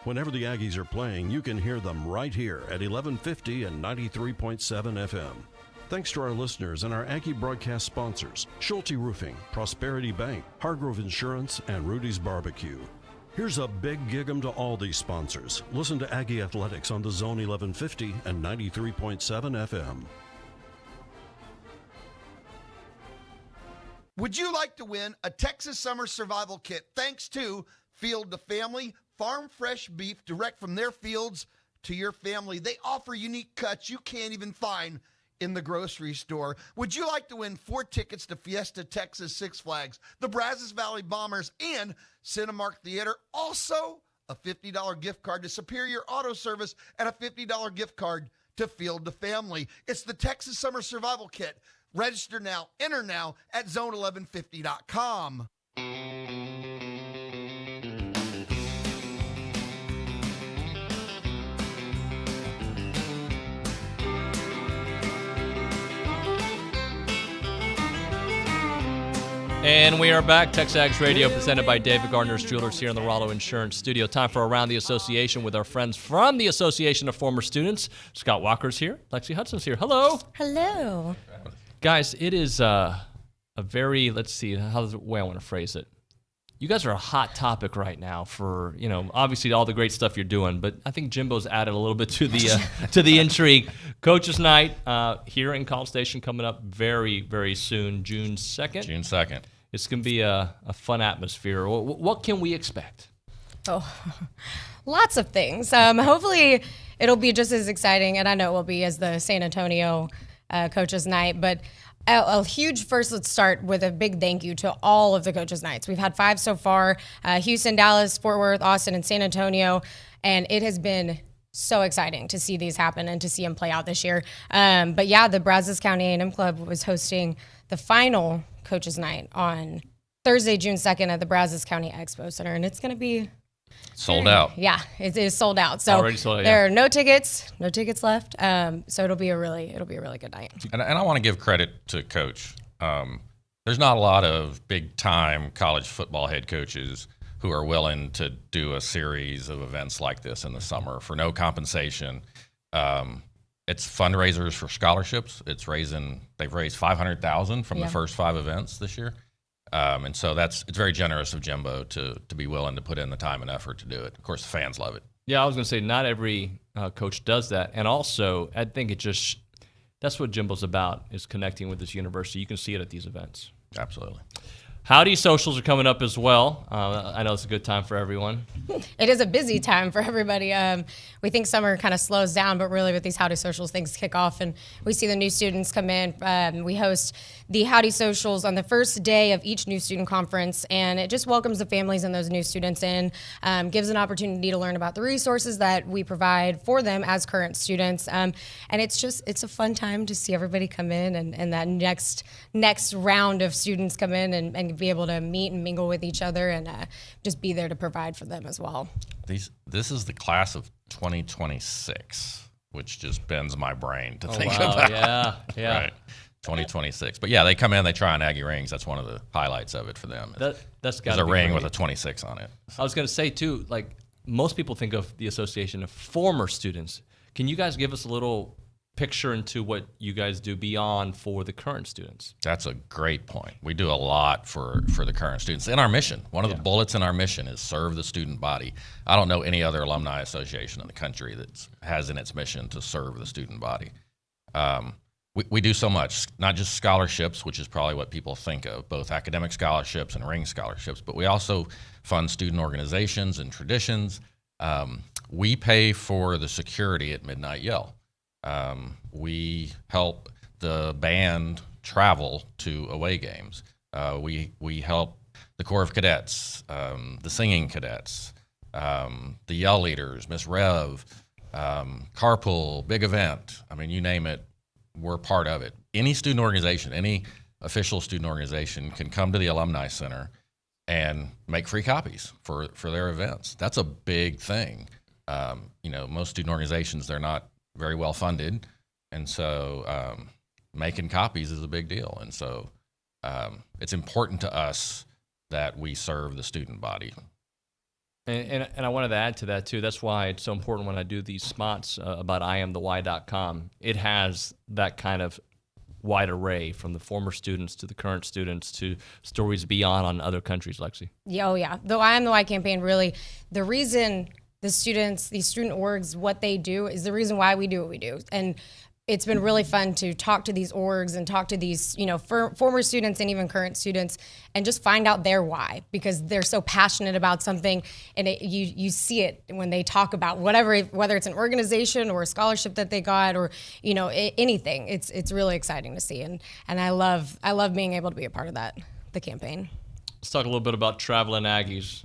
Whenever the Aggies are playing, you can hear them right here at 1150 and 93.7 FM. Thanks to our listeners and our Aggie broadcast sponsors, Schulte Roofing, Prosperity Bank, Hargrove Insurance, and Rudy's Barbecue. Here's a big gig-em to all these sponsors. Listen to Aggie Athletics on The Zone 1150 and 93.7 FM. Would you like to win a Texas Summer Survival Kit thanks to Field to Family, farm fresh beef direct from their fields to your family? They offer unique cuts you can't even find in the grocery store. Would you like to win 4 tickets to Fiesta Texas Six Flags, the Brazos Valley Bombers, and Cinemark Theater? Also, a $50 gift card to Superior Auto Service and a $50 gift card to Field to Family. It's the Texas Summer Survival Kit. Register now, enter now at zone1150.com. And we are back. TexAgs Radio presented by David Gardner's Jewelers here in the Rollo Insurance Studio. Time for Around the Association with our friends from the Association of Former Students. Scott Walker's here. Lexi Hudson's here. Hello. Hello. Guys, it is a very, let's see, how's the way I want to phrase it. You guys are a hot topic right now for, obviously all the great stuff you're doing, but I think Jimbo's added a little bit to the to the intrigue. Coaches Night here in College Station coming up very, very soon, June 2nd. June 2nd. It's going to be a fun atmosphere. What can we expect? Oh, lots of things. Hopefully it'll be just as exciting, and I know it will be, as the San Antonio Coaches Night, but a huge first, let's start with a big thank you to all of the Coaches Nights. We've had 5 so far, Houston, Dallas, Fort Worth, Austin, and San Antonio, and it has been so exciting to see these happen and to see them play out this year. But yeah, the Brazos County A&M Club was hosting the final Coaches Night on Thursday, June 2nd at the Brazos County Expo Center, and it's going to be sold out. Yeah, it is sold out. So already sold out, there are no tickets left. So it'll be a really good night. And I want to give credit to Coach. There's not a lot of big-time college football head coaches who are willing to do a series of events like this in the summer for no compensation. It's fundraisers for scholarships. They've raised $500,000 from the first 5 events this year. And so it's very generous of Jimbo to be willing to put in the time and effort to do it. Of course, the fans love it. Yeah, I was going to say not every coach does that. And also, I think that's what Jimbo's about, is connecting with this university. You can see it at these events. Absolutely. Howdy socials are coming up as well. I know it's a good time for everyone. It is a busy time for everybody. We think summer kind of slows down, but really with these Howdy Socials, things kick off, and we see the new students come in. We host the Howdy Socials on the first day of each new student conference, and it just welcomes the families and those new students in, gives an opportunity to learn about the resources that we provide for them as current students, and it's a fun time to see everybody come in and that next round of students come in and be able to meet and mingle with each other and just be there to provide for them as well. This is the class of 2026, which just bends my brain to think wow. about. Yeah. Right. 2026. But yeah, they come in, they try on Aggie rings. That's one of the highlights of it for them. That's There's a ring with a 26 on it. I was going to say, too, like most people think of the association of former students. Can you guys give us a little picture into what you guys do beyond for the current students? That's a great point. We do a lot for the current students. In our mission, one of the bullets in our mission is serve the student body. I don't know any other alumni association in the country that has in its mission to serve the student body. We do so much, not just scholarships, which is probably what people think of, both academic scholarships and ring scholarships, but we also fund student organizations and traditions. We pay for the security at Midnight Yell. We help the band travel to away games. We help the Corps of Cadets, the singing cadets, the yell leaders, Miss Rev, Carpool, big event. I mean, you name it, we're part of it. Any student organization, any official student organization can come to the Alumni Center and make free copies for their events. That's a big thing. Most student organizations, they're not very well funded, and so making copies is a big deal. And so it's important to us that we serve the student body. And I wanted to add to that, too. That's why it's so important when I do these spots about IamTheWhy.com. It has that kind of wide array from the former students to the current students to stories beyond on other countries, Lexi. Yeah, oh, yeah. The I Am the Why campaign, really, the reason the students, these student orgs, what they do is the reason why we do what we do. And it's been really fun to talk to these orgs and talk to these, former students and even current students and just find out their why, because they're so passionate about something, and you see it when they talk about whether it's an organization or a scholarship that they got or, anything. It's really exciting to see. And I love being able to be a part of that, the campaign. Let's talk a little bit about Traveling Aggies.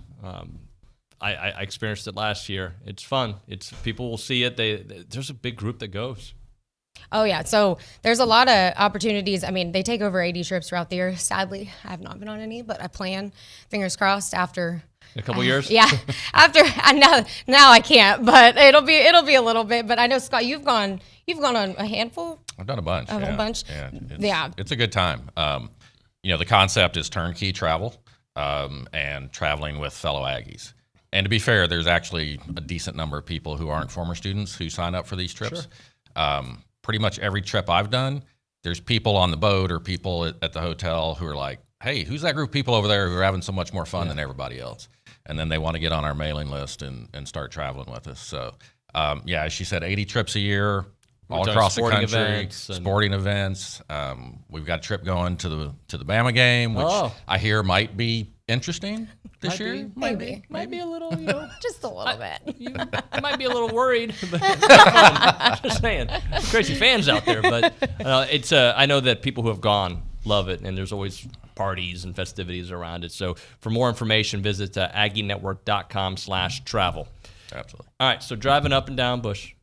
I experienced it last year. It's fun. People will see it. There's a big group that goes. Oh, yeah. So there's a lot of opportunities. I mean, they take over 80 trips throughout the year. Sadly, I have not been on any, but I plan, fingers crossed, after a couple years. Yeah, after now I can't, but it'll be a little bit. But I know, Scott, you've gone on a handful. I've done a bunch. A whole bunch. Yeah, it's a good time. The concept is turnkey travel and traveling with fellow Aggies. And to be fair, there's actually a decent number of people who aren't former students who sign up for these trips. Sure. Pretty much every trip I've done, there's people on the boat or people at the hotel who are like, hey, who's that group of people over there who are having so much more fun than everybody else? And then they want to get on our mailing list and start traveling with us. So, as she said, 80 trips a year, all across the country, sporting events. We've got a trip going to the Bama game, which I hear might be interesting this year. Might be a little, just a little bit. You might be a little worried. But just saying, crazy fans out there. But it's I know that people who have gone love it, and there's always parties and festivities around it. So for more information, visit aggienetwork.com/travel. Absolutely. All right, so driving up and down Bush,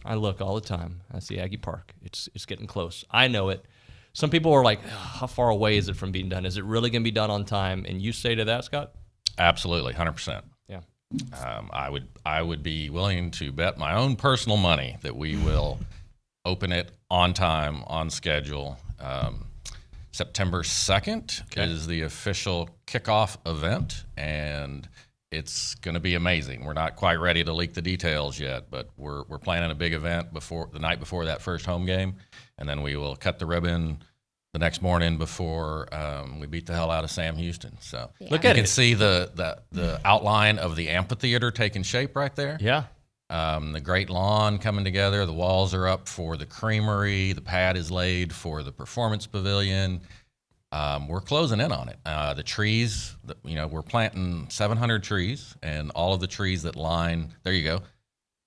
I look all the time. I see Aggie Park. It's getting close. I know it. Some people are like, how far away is it from being done? Is it really going to be done on time? And you say to that, Scott? Absolutely, 100%. Yeah. I would be willing to bet my own personal money that we will open it on time, on schedule. September 2nd is the official kickoff event, and it's going to be amazing. We're not quite ready to leak the details yet, but we're planning a big event the night before that first home game, and then we will cut the ribbon the next morning before we beat the hell out of Sam Houston. So look at it. You can see the outline of the amphitheater taking shape right there. Yeah. The great lawn coming together. The walls are up for the creamery. The pad is laid for the performance pavilion. we're closing in on it. The trees, we're planting 700 trees, and all of the trees that line, there you go,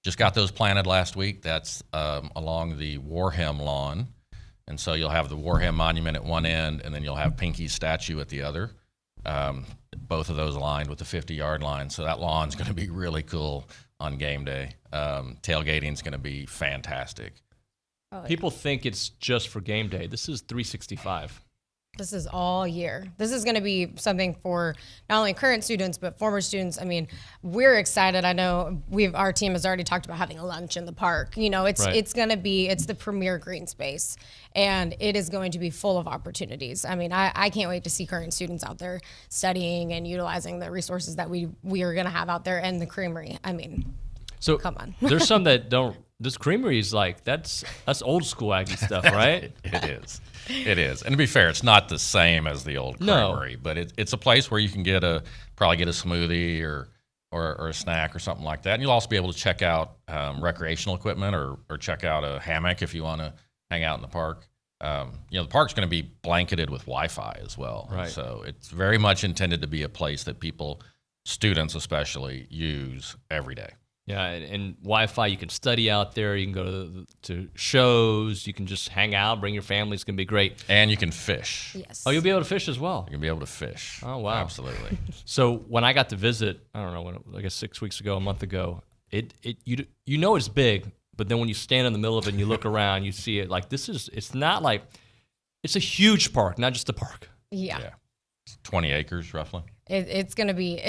just got those planted last week. That's along the Warham lawn. And so you'll have the Warham Monument at one end, and then you'll have Pinky's statue at the other. Both of those aligned with the 50-yard line. So that lawn's going to be really cool on game day. Tailgating's going to be fantastic. Oh, People think it's just for game day. This is 365. This is all year. This is going to be something for not only current students, but former students. I mean, we're excited. I know our team has already talked about having a lunch in the park. It's going to be, it's the premier green space, and it is going to be full of opportunities. I mean, I can't wait to see current students out there studying and utilizing the resources that we are going to have out there, and the creamery. I mean, so come on. There's some that don't. This creamery is like, that's old school Aggie stuff, right? It is. And to be fair, it's not the same as the old creamery, but it's a place where you can probably get a smoothie or a snack or something like that. And you'll also be able to check out recreational equipment or check out a hammock if you want to hang out in the park. The park's going to be blanketed with Wi-Fi as well. Right. So it's very much intended to be a place that students especially, use every day. Yeah, and Wi-Fi, you can study out there. You can go to shows. You can just hang out, bring your family. It's going to be great. And you can fish. Yes. Oh, you'll be able to fish as well. You can be able to fish. Oh, wow. Absolutely. So when I got to visit, I don't know, I guess 6 weeks ago, a month ago, you know it's big, but then when you stand in the middle of it and you look around, you see it like it's not like, it's a huge park, not just a park. Yeah. It's 20 acres roughly. It's gonna be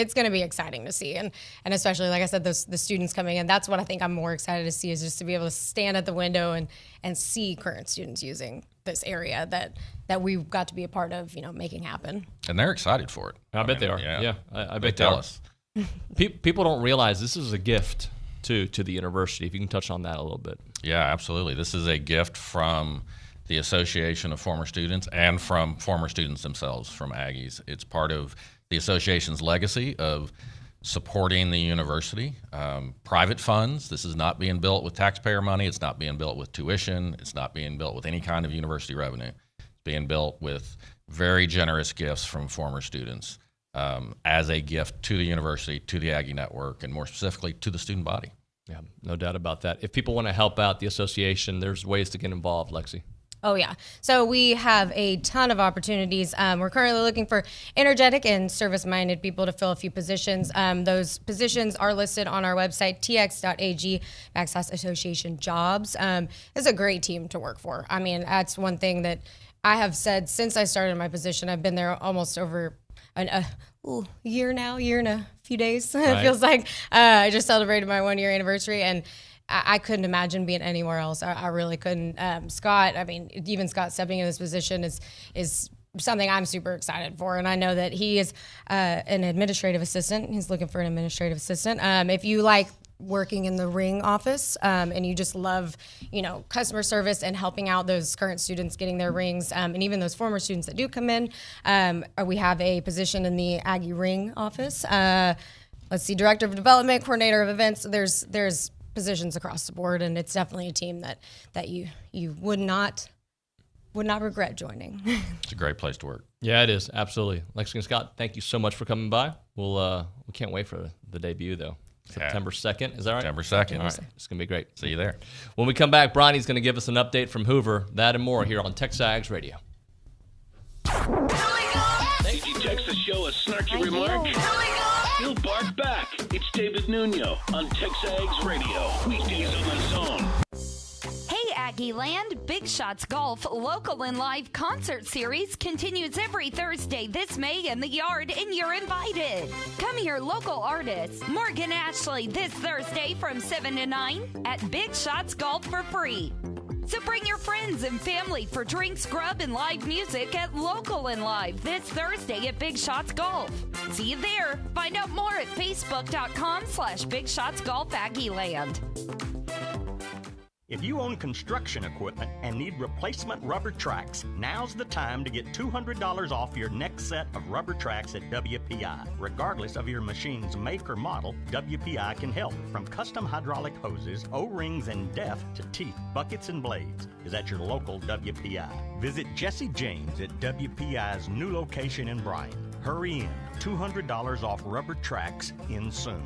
exciting to see, and especially, like I said, the students coming in. That's what I think I'm more excited to see, is just to be able to stand at the window and see current students using this area that we've got to be a part of, making happen. And they're excited for it. I bet they are. Yeah, I bet they tell are. us. People don't realize this is a gift to the university. If you can touch on that a little bit. Yeah, absolutely. This is a gift from the Association of Former Students and from former students themselves, from Aggies. It's part of the association's legacy of supporting the university. Private funds. This is not being built with taxpayer money. It's not being built with tuition. It's not being built with any kind of university revenue. It's being built with very generous gifts from former students as a gift to the university, to the Aggie Network, and more specifically to the student body. Yeah, no doubt about that. If people want to help out the association, there's ways to get involved, Lexi. Oh, yeah. So we have a ton of opportunities. We're currently looking for energetic and service-minded people to fill a few positions. Those positions are listed on our website, tx.ag/association jobs. It's a great team to work for. I mean, that's one thing that I have said since I started my position. I've been there almost over a year now, year and a few days. Right. It feels like I just celebrated my 1-year anniversary, and I couldn't imagine being anywhere else. I really couldn't. Scott, I mean, even Scott stepping in this position is something I'm super excited for. And I know that he is an administrative assistant. He's looking for an administrative assistant. If you like working in the ring office and you just love, customer service and helping out those current students getting their rings, and even those former students that do come in, we have a position in the Aggie ring office. Let's see, director of development, coordinator of events. There's positions across the board, and it's definitely a team that you would not regret joining. It's a great place to work. Yeah, it is. Absolutely. Lexi and Scott, thank you so much for coming by. We can't wait for the debut, though. September 2nd, is that right? September 2nd. All right, it's going to be great. See you there. When we come back, Bronny's going to give us an update from Hoover. That and more here on TexAgs Radio. Did you text the show a snarky remark? He'll bark back. It's David Nuño on TexAgs Radio. Weekdays on the Zone. Hey, Aggie Land. Big Shots Golf Local and Live Concert Series continues every Thursday this May in the Yard, and you're invited. Come hear local artists Morgan Ashley this Thursday from 7 to 9 at Big Shots Golf for free. So bring your friends and family for drinks, grub, and live music at Local and Live this Thursday at Big Shots Golf. See you there. Find out more at facebook.com/BigShotsGolf Aggie Land. If you own construction equipment and need replacement rubber tracks, now's the time to get $200 off your next set of rubber tracks at WPI. Regardless of your machine's make or model, WPI can help. From custom hydraulic hoses, O-rings, and depth to teeth, buckets, and blades is at your local WPI. Visit Jesse James at WPI's new location in Bryan. Hurry in. $200 off rubber tracks in soon.